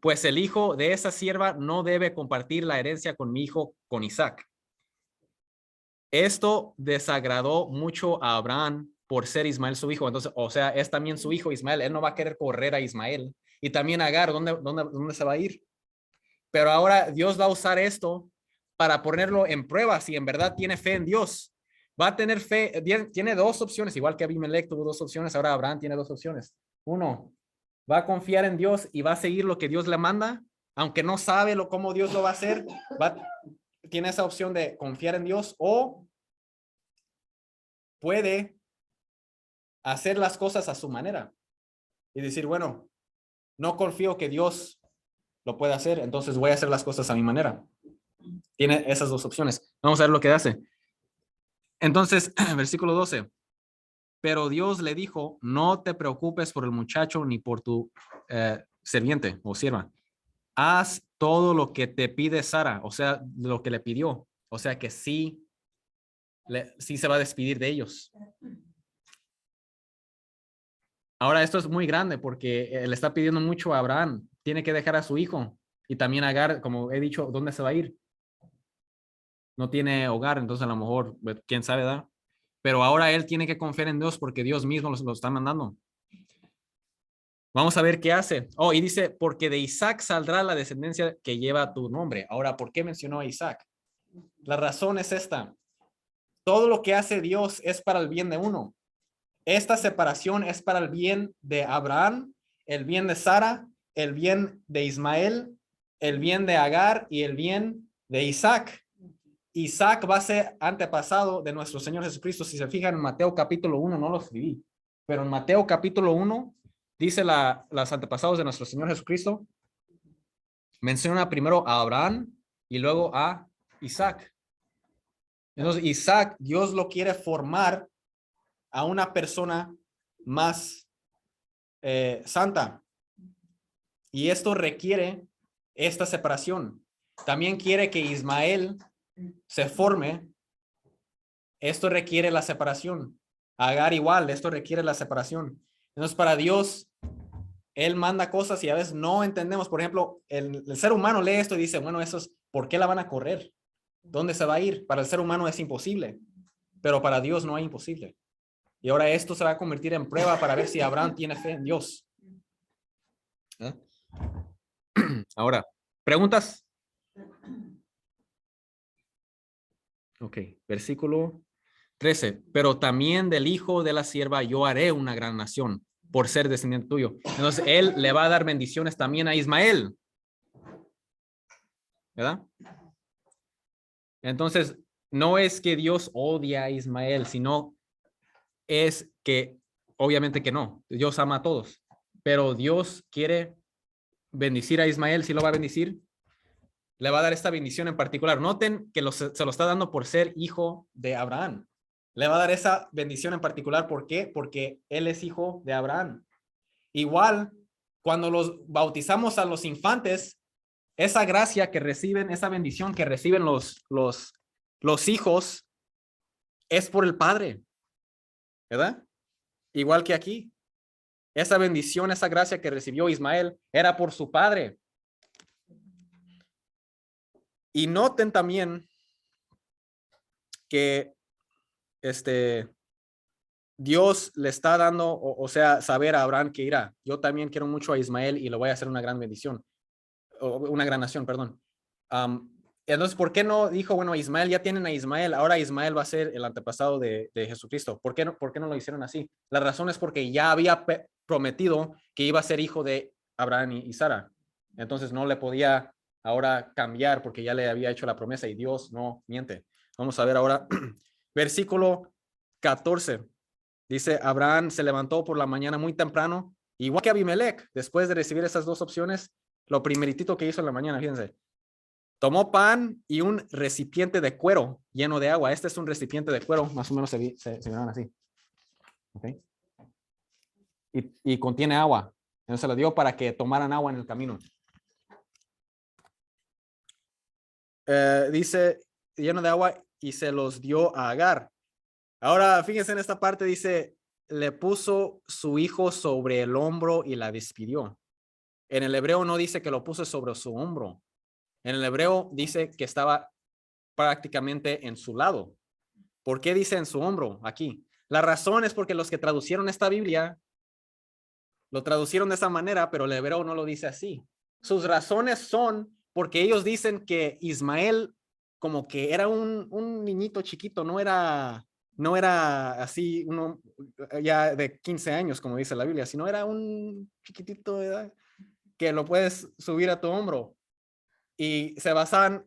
pues el hijo de esa sierva no debe compartir la herencia con mi hijo, con Isaac. Esto desagradó mucho a Abraham por ser Ismael su hijo. Entonces, o sea, es también su hijo Ismael. Él no va a querer correr a Ismael. Y también Agar, ¿dónde se va a ir? Pero ahora Dios va a usar esto para ponerlo en prueba si en verdad tiene fe en Dios. Va a tener fe, tiene dos opciones, igual que Abimelech tuvo dos opciones, ahora Abraham tiene dos opciones. Uno, va a confiar en Dios y va a seguir lo que Dios le manda, aunque no sabe cómo Dios lo va a hacer, tiene esa opción de confiar en Dios, o puede hacer las cosas a su manera y decir, bueno, no confío que Dios lo pueda hacer, entonces voy a hacer las cosas a mi manera. Tiene esas dos opciones. Vamos a ver lo que hace. Entonces, versículo 12. Pero Dios le dijo, no te preocupes por el muchacho ni por tu sirviente o sierva. Haz todo lo que te pide Sara, o sea, lo que le pidió. O sea que sí se va a despedir de ellos. Ahora esto es muy grande porque le está pidiendo mucho a Abraham. Tiene que dejar a su hijo y también a Agar, como he dicho, ¿dónde se va a ir? No tiene hogar, entonces a lo mejor, quién sabe, ¿verdad? Pero ahora él tiene que confiar en Dios porque Dios mismo lo está mandando. Vamos a ver qué hace. Oh, y dice, porque de Isaac saldrá la descendencia que lleva tu nombre. Ahora, ¿por qué mencionó a Isaac? La razón es esta. Todo lo que hace Dios es para el bien de uno. Esta separación es para el bien de Abraham, el bien de Sara, el bien de Ismael, el bien de Agar y el bien de Isaac. Isaac va a ser antepasado de nuestro Señor Jesucristo. Si se fijan en Mateo capítulo 1, no lo escribí, pero en Mateo capítulo 1 dice los antepasados de nuestro Señor Jesucristo. Menciona primero a Abraham y luego a Isaac. Entonces Isaac, Dios lo quiere formar a una persona más santa. Y esto requiere esta separación. También quiere que Ismael se forme. Esto requiere la separación. Agar igual, esto requiere la separación. Entonces para Dios, Él manda cosas y a veces no entendemos. Por ejemplo, el ser humano lee esto y dice, bueno, eso es, ¿por qué la van a correr? ¿Dónde se va a ir? Para el ser humano es imposible, pero para Dios no es imposible. Y ahora esto se va a convertir en prueba para ver si Abraham tiene fe en Dios. ¿Eh? Ahora, ¿preguntas? Ok, versículo 13. Pero también del hijo de la sierva yo haré una gran nación por ser descendiente tuyo. Entonces, él le va a dar bendiciones también a Ismael. ¿Verdad? Entonces, no es que Dios odia a Ismael, sino es que, obviamente que no, Dios ama a todos, pero Dios quiere bendecir a Ismael. Si lo va a bendecir, le va a dar esta bendición en particular. Noten que se lo está dando por ser hijo de Abraham. Le va a dar esa bendición en particular. ¿Por qué? Porque él es hijo de Abraham. Igual, cuando los bautizamos a los infantes, esa gracia que reciben, esa bendición que reciben los hijos es por el padre, ¿verdad? Igual que aquí. Esa bendición, esa gracia que recibió Ismael era por su padre. Y noten también que Dios le está dando, o sea, saber a Abraham que irá. Yo también quiero mucho a Ismael y lo voy a hacer una gran bendición, o una gran nación, perdón. Entonces, ¿por qué no dijo, bueno, Ismael, ya tienen a Ismael, ahora Ismael va a ser el antepasado de Jesucristo? ¿Por qué no lo hicieron así? La razón es porque ya había prometido que iba a ser hijo de Abraham y Sara. Entonces no le podía ahora cambiar porque ya le había hecho la promesa y Dios no miente. Vamos a ver ahora versículo 14. Dice, Abraham se levantó por la mañana muy temprano, igual que Abimelech, después de recibir esas dos opciones, lo primeritito que hizo en la mañana, fíjense. Tomó pan y un recipiente de cuero lleno de agua. Este es un recipiente de cuero, más o menos se vieron así. ¿Okay? Y contiene agua. Entonces se lo dio para que tomaran agua en el camino. Dice, lleno de agua, y se los dio a Agar. Ahora, fíjense en esta parte, dice, le puso su hijo sobre el hombro y la despidió. En el hebreo no dice que lo puso sobre su hombro. En el hebreo dice que estaba prácticamente en su lado. ¿Por qué dice en su hombro aquí? La razón es porque los que traducieron esta Biblia lo traducieron de esa manera, pero el hebreo no lo dice así. Sus razones son porque ellos dicen que Ismael como que era un niñito chiquito, no era así uno ya de 15 años, como dice la Biblia, sino era un chiquitito de edad que lo puedes subir a tu hombro. Y se basan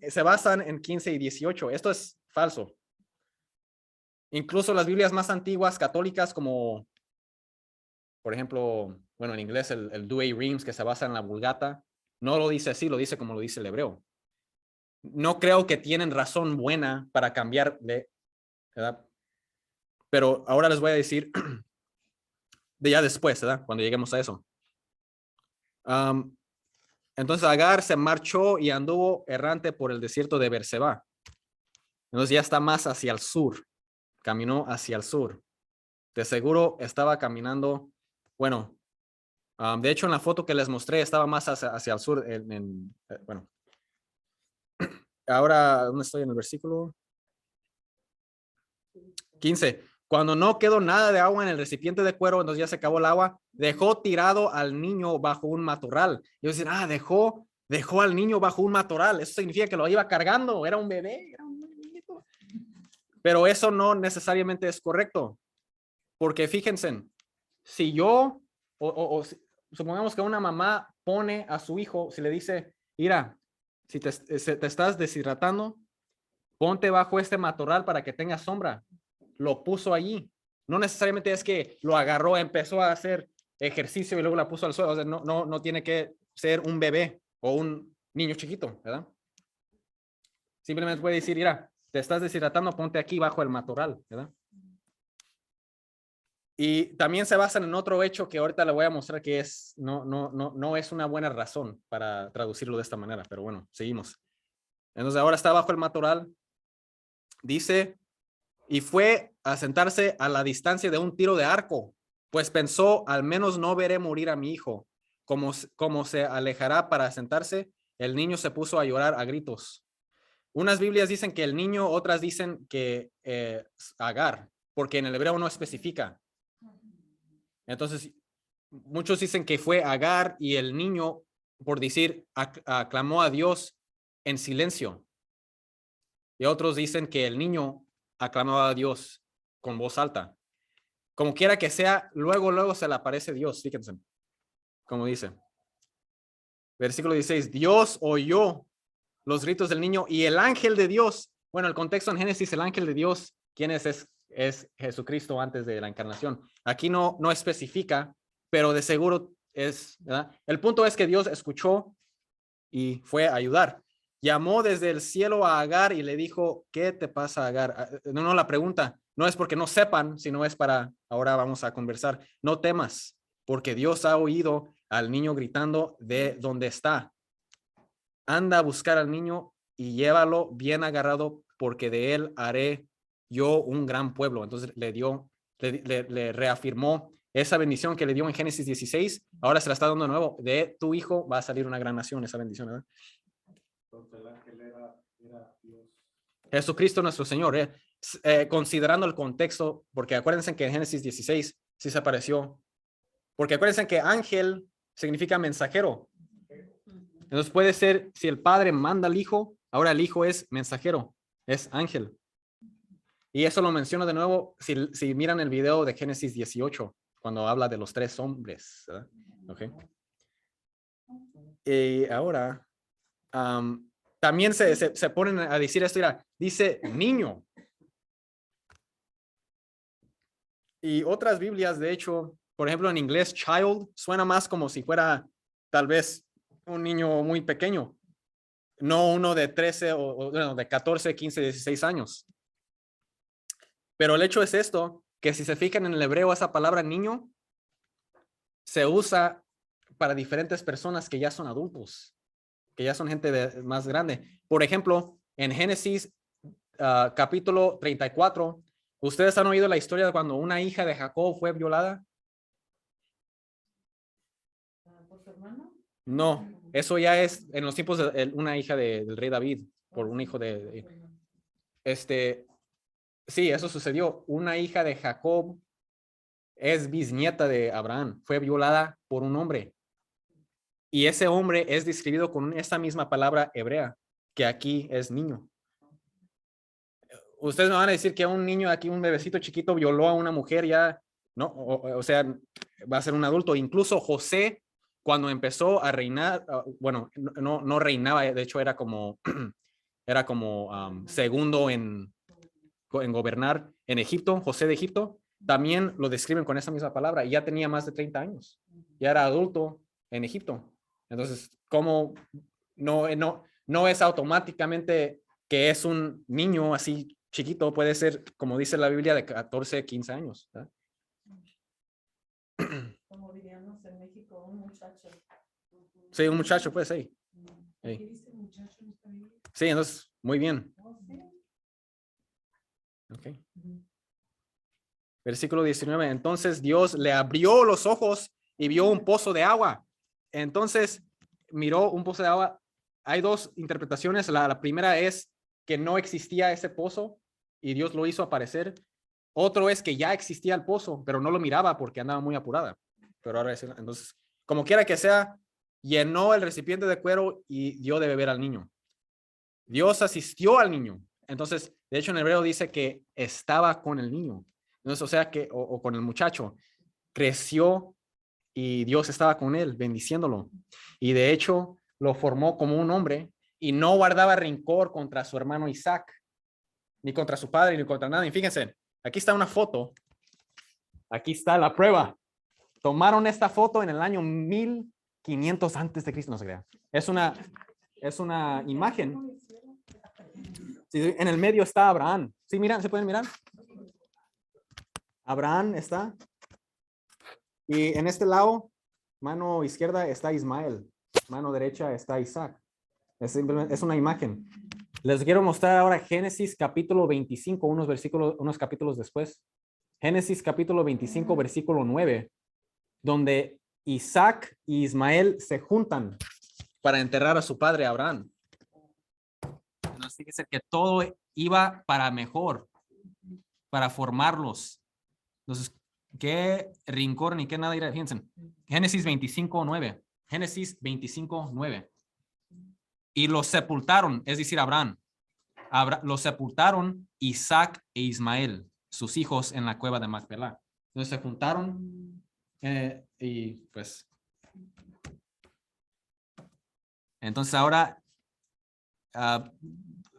en 15 y 18. Esto es falso. Incluso las Biblias más antiguas católicas, como por ejemplo, bueno, en inglés el Douay-Rheims, que se basa en la Vulgata, no lo dice así, lo dice como lo dice el hebreo. No creo que tienen razón buena para cambiar de, ¿verdad? Pero ahora les voy a decir de ya después, ¿verdad? Cuando lleguemos a eso. Entonces Agar se marchó y anduvo errante por el desierto de Berseba. Entonces ya está más hacia el sur. Caminó hacia el sur. De seguro estaba caminando, bueno, de hecho en la foto que les mostré estaba más hacia el sur. Bueno, ahora, ¿dónde estoy en el versículo? 15. Cuando no quedó nada de agua en el recipiente de cuero, entonces ya se acabó el agua, dejó tirado al niño bajo un matorral. Y ellos dicen, dejó al niño bajo un matorral. Eso significa que lo iba cargando, era un bebé, era un niñito. Pero eso no necesariamente es correcto. Porque fíjense, si yo, supongamos que una mamá pone a su hijo, si le dice, mira, si te estás deshidratando, ponte bajo este matorral para que tenga sombra. Lo puso allí. No necesariamente es que lo agarró, empezó a hacer ejercicio y luego la puso al suelo. O sea, no tiene que ser un bebé o un niño chiquito, ¿verdad? Simplemente puede decir, mira, te estás deshidratando, ponte aquí bajo el matorral, ¿verdad? Y también se basan en otro hecho que ahorita le voy a mostrar que es, no es una buena razón para traducirlo de esta manera, pero bueno, seguimos. Entonces ahora está bajo el matorral. Dice, y fue a sentarse a la distancia de un tiro de arco, pues pensó, al menos no veré morir a mi hijo. Como se alejará para sentarse, el niño se puso a llorar a gritos. Unas Biblias dicen que el niño, otras dicen que Agar, porque en el hebreo no especifica. Entonces, muchos dicen que fue Agar y el niño, por decir, aclamó a Dios en silencio. Y otros dicen que el niño aclamaba a Dios con voz alta. Como quiera que sea, luego se le aparece Dios, fíjense, como dice. Versículo 16, Dios oyó los gritos del niño y el ángel de Dios, bueno, el contexto en Génesis, el ángel de Dios, ¿quién es Jesucristo antes de la encarnación. Aquí no especifica, pero de seguro es, ¿verdad? El punto es que Dios escuchó y fue a ayudar. Llamó desde el cielo a Agar y le dijo, ¿qué te pasa, Agar? No, la pregunta no es porque no sepan, sino es para, ahora vamos a conversar. No temas, porque Dios ha oído al niño gritando de donde está. anda a buscar al niño y llévalo bien agarrado, porque de él haré yo un gran pueblo. Entonces le reafirmó esa bendición que le dio en Génesis 16. Ahora se la está dando de nuevo. De tu hijo va a salir una gran nación, esa bendición, ¿verdad? Entonces el ángel era Dios. Jesucristo nuestro Señor, considerando el contexto, porque acuérdense que en Génesis 16 sí se apareció, porque acuérdense que ángel significa mensajero. Entonces puede ser, si el padre manda al hijo, ahora el hijo es mensajero, es ángel. Y eso lo menciono de nuevo si miran el video de Génesis 18, cuando habla de los 3 hombres, ¿verdad? Okay. Y ahora, también se ponen a decir esto, mira, dice niño. Y otras Biblias, de hecho, por ejemplo, en inglés, child, suena más como si fuera tal vez un niño muy pequeño, no uno de 13 o bueno, de 14, 15, 16 años. Pero el hecho es esto, que si se fijan en el hebreo, esa palabra niño se usa para diferentes personas que ya son adultos, que ya son gente más grande. Por ejemplo, en Génesis capítulo 34, ¿ustedes han oído la historia de cuando una hija de Jacob fue violada? ¿Por su hermano? No, eso ya es en los tiempos de una hija del rey David, por un hijo sí, eso sucedió. Una hija de Jacob es bisnieta de Abraham, fue violada por un hombre. Y ese hombre es describido con esta misma palabra hebrea, que aquí es niño. Ustedes me van a decir que un niño aquí, un bebecito chiquito, violó a una mujer ya, ¿no? O sea, va a ser un adulto. Incluso José, cuando empezó a reinar, bueno, no reinaba, de hecho era como, segundo en gobernar en Egipto, José de Egipto, también lo describen con esa misma palabra, y ya tenía más de 30 años, ya era adulto en Egipto. Entonces, ¿cómo no es automáticamente que es un niño así chiquito? Puede ser, como dice la Biblia, de 14, 15 años, ¿verdad? Como diríamos en México, un muchacho. Sí, un muchacho, pues, sí. ¿Qué dice muchacho en esta Biblia? Sí, entonces, muy bien. Okay. Versículo 19. Entonces Dios le abrió los ojos y vio un pozo de agua. Entonces miró un pozo de agua. Hay 2 interpretaciones. La primera es que no existía ese pozo y Dios lo hizo aparecer. Otro es que ya existía el pozo, pero no lo miraba porque andaba muy apurada. Pero ahora entonces, como quiera que sea, llenó el recipiente de cuero y dio de beber al niño. Dios asistió al niño. Entonces, de hecho, en hebreo dice que estaba con el niño. Entonces, o sea que, o con el muchacho, creció y Dios estaba con él, bendiciéndolo. Y de hecho, lo formó como un hombre y no guardaba rencor contra su hermano Isaac, ni contra su padre, ni contra nada. Y fíjense, aquí está una foto. Aquí está la prueba. Tomaron esta foto en el año 1500 antes de Cristo, no se crea. Es una imagen. Sí, en el medio está Abraham. Sí, miran, ¿se pueden mirar? Abraham está. Y en este lado, mano izquierda, está Ismael. Mano derecha está Isaac. Es una imagen. Les quiero mostrar ahora Génesis capítulo 25, unos capítulos después. Génesis capítulo 25, versículo 9, donde Isaac y Ismael se juntan para enterrar a su padre Abraham. Nos dice que todo iba para mejor, para formarlos. Entonces, qué rincón ni qué nada irá. Fíjense, Génesis 25:9. Génesis 25:9. Y los sepultaron, es decir, Abraham. Los sepultaron Isaac e Ismael, sus hijos, en la cueva de Macpelá. Entonces se juntaron y pues. Entonces ahora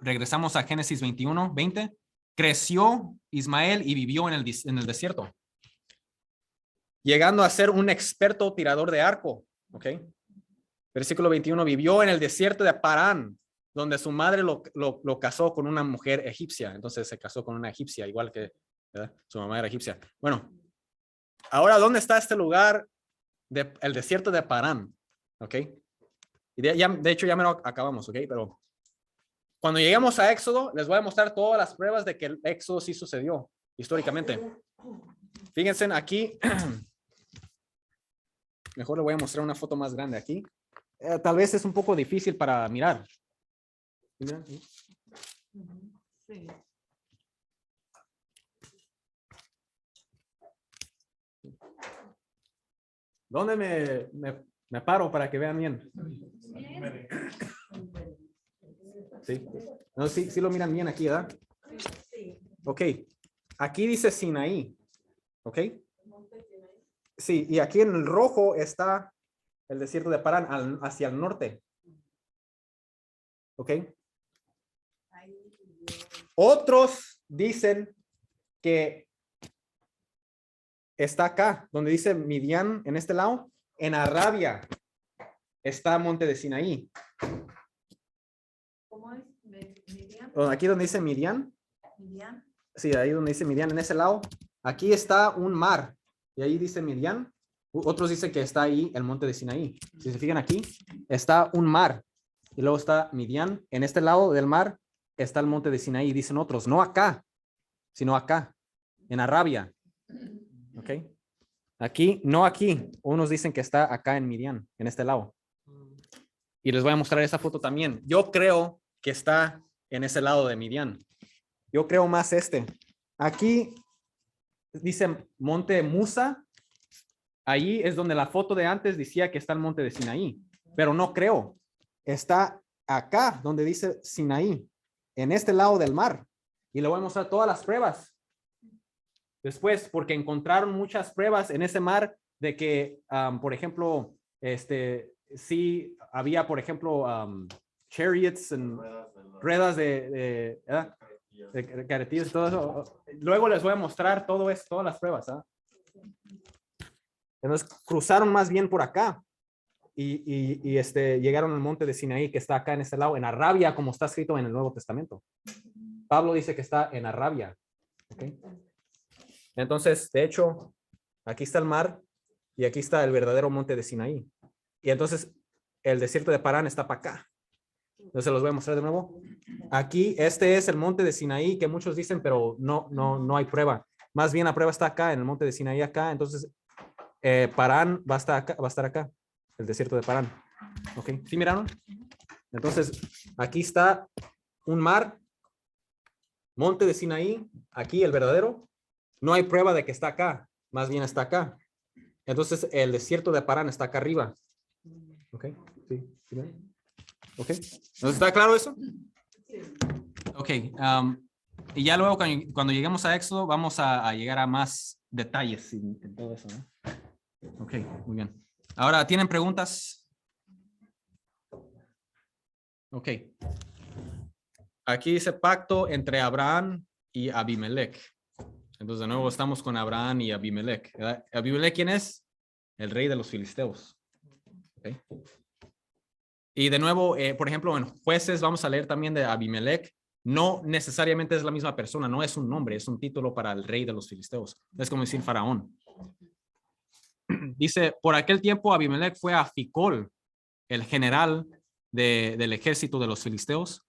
regresamos a Génesis 21:20. Creció Ismael y vivió en el desierto, llegando a ser un experto tirador de arco. ¿Ok? Versículo 21, vivió en el desierto de Parán, donde su madre lo casó con una mujer egipcia. Entonces se casó con una egipcia, igual que, ¿verdad? Su mamá era egipcia. Bueno, ahora, ¿dónde está este lugar el desierto de Parán? ¿Ok? Y de hecho ya me lo acabamos, ¿ok? Pero cuando lleguemos a Éxodo, les voy a mostrar todas las pruebas de que el Éxodo sí sucedió históricamente. Fíjense aquí. Mejor le voy a mostrar una foto más grande aquí. Tal vez es un poco difícil para mirar. Sí. ¿Dónde me paro para que vean bien? Sí. No, sí lo miran bien aquí, ¿verdad? Ok. Aquí dice Sinaí. Ok. Sí, y aquí en el rojo está el desierto de Parán hacia el norte. Ok. Otros dicen que está acá, donde dice Midian, en este lado, en Arabia está monte de Sinaí. ¿Cómo es? ¿Miriam? Aquí donde dice Midian. ¿Miriam? Sí, ahí donde dice Midian, en ese lado. Aquí está un mar. Y ahí dice Midian. Otros dicen que está ahí el monte de Sinaí. Si se fijan aquí, está un mar. Y luego está Midian. En este lado del mar está el monte de Sinaí. Dicen otros, no acá, sino acá, en Arabia. ¿Ok? Aquí, no aquí. Unos dicen que está acá en Midian, en este lado. Y les voy a mostrar esa foto también. Yo creo que está en ese lado de Midian. Yo creo más este. Aquí dice Monte Musa. Ahí es donde la foto de antes decía que está el monte de Sinaí. Pero no creo. Está acá donde dice Sinaí. En este lado del mar. Y le voy a mostrar todas las pruebas. Después, porque encontraron muchas pruebas en ese mar de que, por ejemplo, sí había, por ejemplo, chariots en ruedas de carretillos y todo eso. Luego les voy a mostrar todo eso, todas las pruebas. Entonces cruzaron más bien por acá y llegaron al monte de Sinaí, que está acá en este lado, en Arabia, como está escrito en el Nuevo Testamento. Pablo dice que está en Arabia. ¿Okay? Entonces, de hecho, aquí está el mar y aquí está el verdadero monte de Sinaí. Y entonces el desierto de Parán está para acá. Entonces los voy a mostrar de nuevo. Aquí, este es el monte de Sinaí que muchos dicen, pero no hay prueba. Más bien la prueba está acá, en el monte de Sinaí acá. Entonces, Parán va a estar acá, el desierto de Parán. ¿Ok? ¿Sí miraron? Entonces, aquí está un mar, monte de Sinaí, aquí el verdadero. No hay prueba de que está acá, más bien está acá. Entonces, el desierto de Parán está acá arriba. ¿Ok? ¿Sí? ¿Sí ven? ¿Ok? ¿Nos está claro eso? Ok. Y ya luego cuando lleguemos a Éxodo vamos a llegar a más detalles en todo eso, ¿no? Ok, muy bien. Ahora, ¿tienen preguntas? Ok. Aquí dice pacto entre Abraham y Abimelech. Entonces, de nuevo estamos con Abraham y Abimelech. ¿Verdad? ¿Abimelech quién es? El rey de los filisteos. Okay. Y de nuevo, por ejemplo, en Jueces vamos a leer también de Abimelech. No necesariamente es la misma persona, no es un nombre, es un título para el rey de los filisteos. Es como decir faraón. Dice, por aquel tiempo Abimelech fue a Ficol, el general del ejército de los filisteos,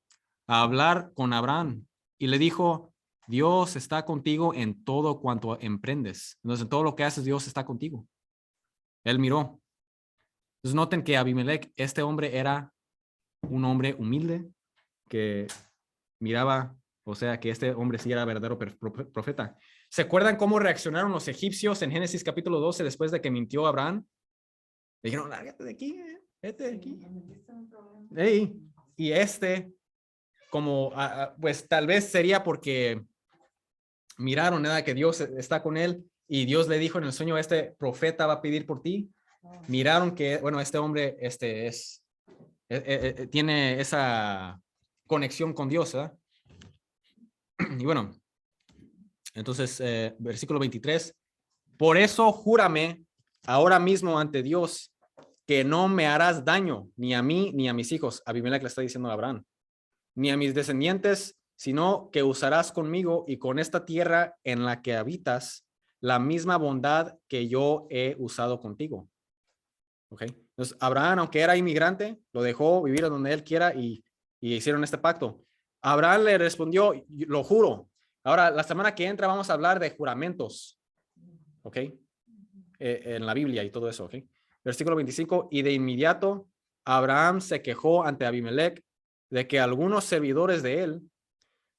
a hablar con Abraham y le dijo, Dios está contigo en todo cuanto emprendes. Entonces, en todo lo que haces, Dios está contigo. Él miró. Entonces, noten que Abimelech, este hombre era un hombre humilde que miraba, o sea, que este hombre sí era verdadero profeta. ¿Se acuerdan cómo reaccionaron los egipcios en Génesis capítulo 12 después de que mintió Abraham? Le dijeron, lárgate de aquí, vete de aquí. Hey. Y como, pues tal vez sería porque miraron, ¿verdad? Que Dios está con él y Dios le dijo en el sueño, este profeta va a pedir por ti. Miraron que, bueno, este hombre tiene esa conexión con Dios, ¿verdad? Y bueno, entonces, versículo 23, por eso júrame ahora mismo ante Dios que no me harás daño ni a mí ni a mis hijos. Abimelech le está diciendo a Abraham, ni a mis descendientes, sino que usarás conmigo y con esta tierra en la que habitas la misma bondad que yo he usado contigo. ¿Ok? Entonces, Abraham, aunque era inmigrante, lo dejó vivir donde él quiera y hicieron este pacto. Abraham le respondió, lo juro. Ahora, la semana que entra vamos a hablar de juramentos, ¿ok? En la Biblia y todo eso, ¿ok? Versículo 25, y de inmediato Abraham se quejó ante Abimelech de que algunos servidores de él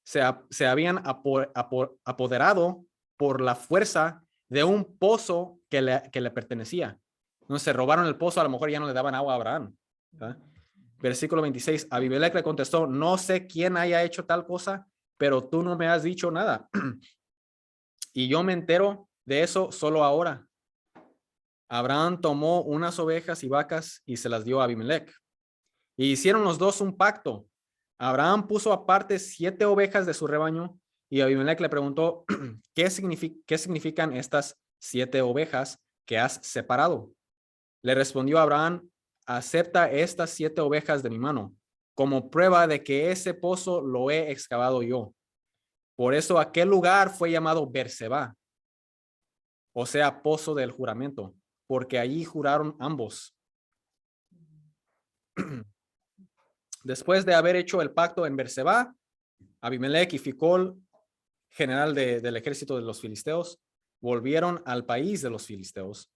se habían apoderado por la fuerza de un pozo que le pertenecía. Entonces se robaron el pozo, a lo mejor ya no le daban agua a Abraham. ¿Verdad? Versículo 26, Abimelech le contestó, no sé quién haya hecho tal cosa, pero tú no me has dicho nada. Y yo me entero de eso solo ahora. Abraham tomó unas ovejas y vacas y se las dio a Abimelech. Y hicieron los dos un pacto. Abraham puso aparte 7 ovejas de su rebaño y Abimelech le preguntó, ¿qué significan estas 7 ovejas que has separado? Le respondió Abraham, acepta estas 7 ovejas de mi mano como prueba de que ese pozo lo he excavado yo. Por eso aquel lugar fue llamado Berseba, o sea, pozo del juramento, porque allí juraron ambos. Después de haber hecho el pacto en Berseba, Abimelech y Ficol, general del ejército de los filisteos, volvieron al país de los filisteos.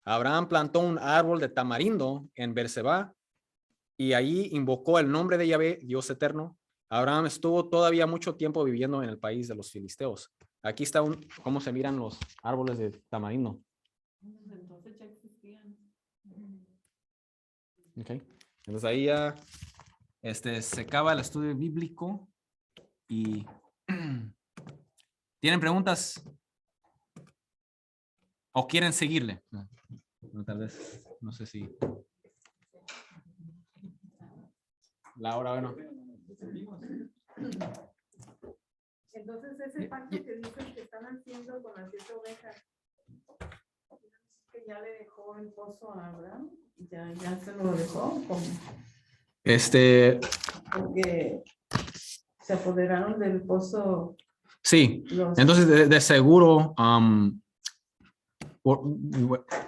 Abraham plantó un árbol de tamarindo en Berseba y allí invocó el nombre de Yahvé, Dios eterno. Abraham estuvo todavía mucho tiempo viviendo en el país de los filisteos. Aquí está cómo se miran los árboles de tamarindo. Entonces ya existían. Okay. Entonces ahí ya se acaba el estudio bíblico y ¿tienen preguntas? ¿O quieren seguirle? No, tal vez, no sé si. La hora, bueno. Entonces ese pacto que dicen que están haciendo con las 7 ovejas, que ya le dejó el pozo a Abraham, ya se lo dejó, ¿cómo? Porque se apoderaron del pozo. Sí, entonces de seguro,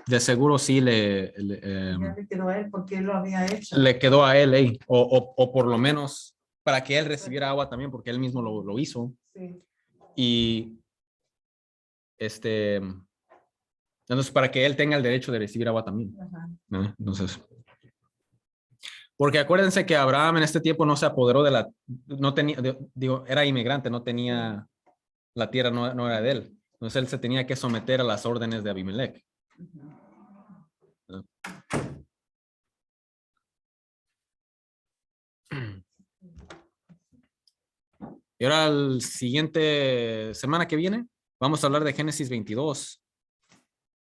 de seguro sí Ya le quedó a él porque él lo había hecho. le quedó a él, o por lo menos para que él recibiera agua también, porque él mismo lo hizo. Sí. Y entonces para que él tenga el derecho de recibir agua también. Ajá. ¿No? Entonces, porque acuérdense que Abraham en este tiempo no se apoderó no tenía, digo, era inmigrante, no tenía, la tierra no era de él. Entonces él se tenía que someter a las órdenes de Abimelech. ¿No? Y ahora el siguiente semana que viene vamos a hablar de Génesis 22.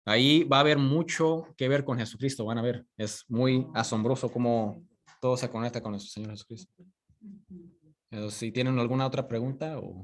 Ahí va a haber mucho que ver con Jesucristo, van a ver. Es muy asombroso cómo todo se conecta con nuestro Señor Jesucristo. Si tienen alguna otra pregunta o...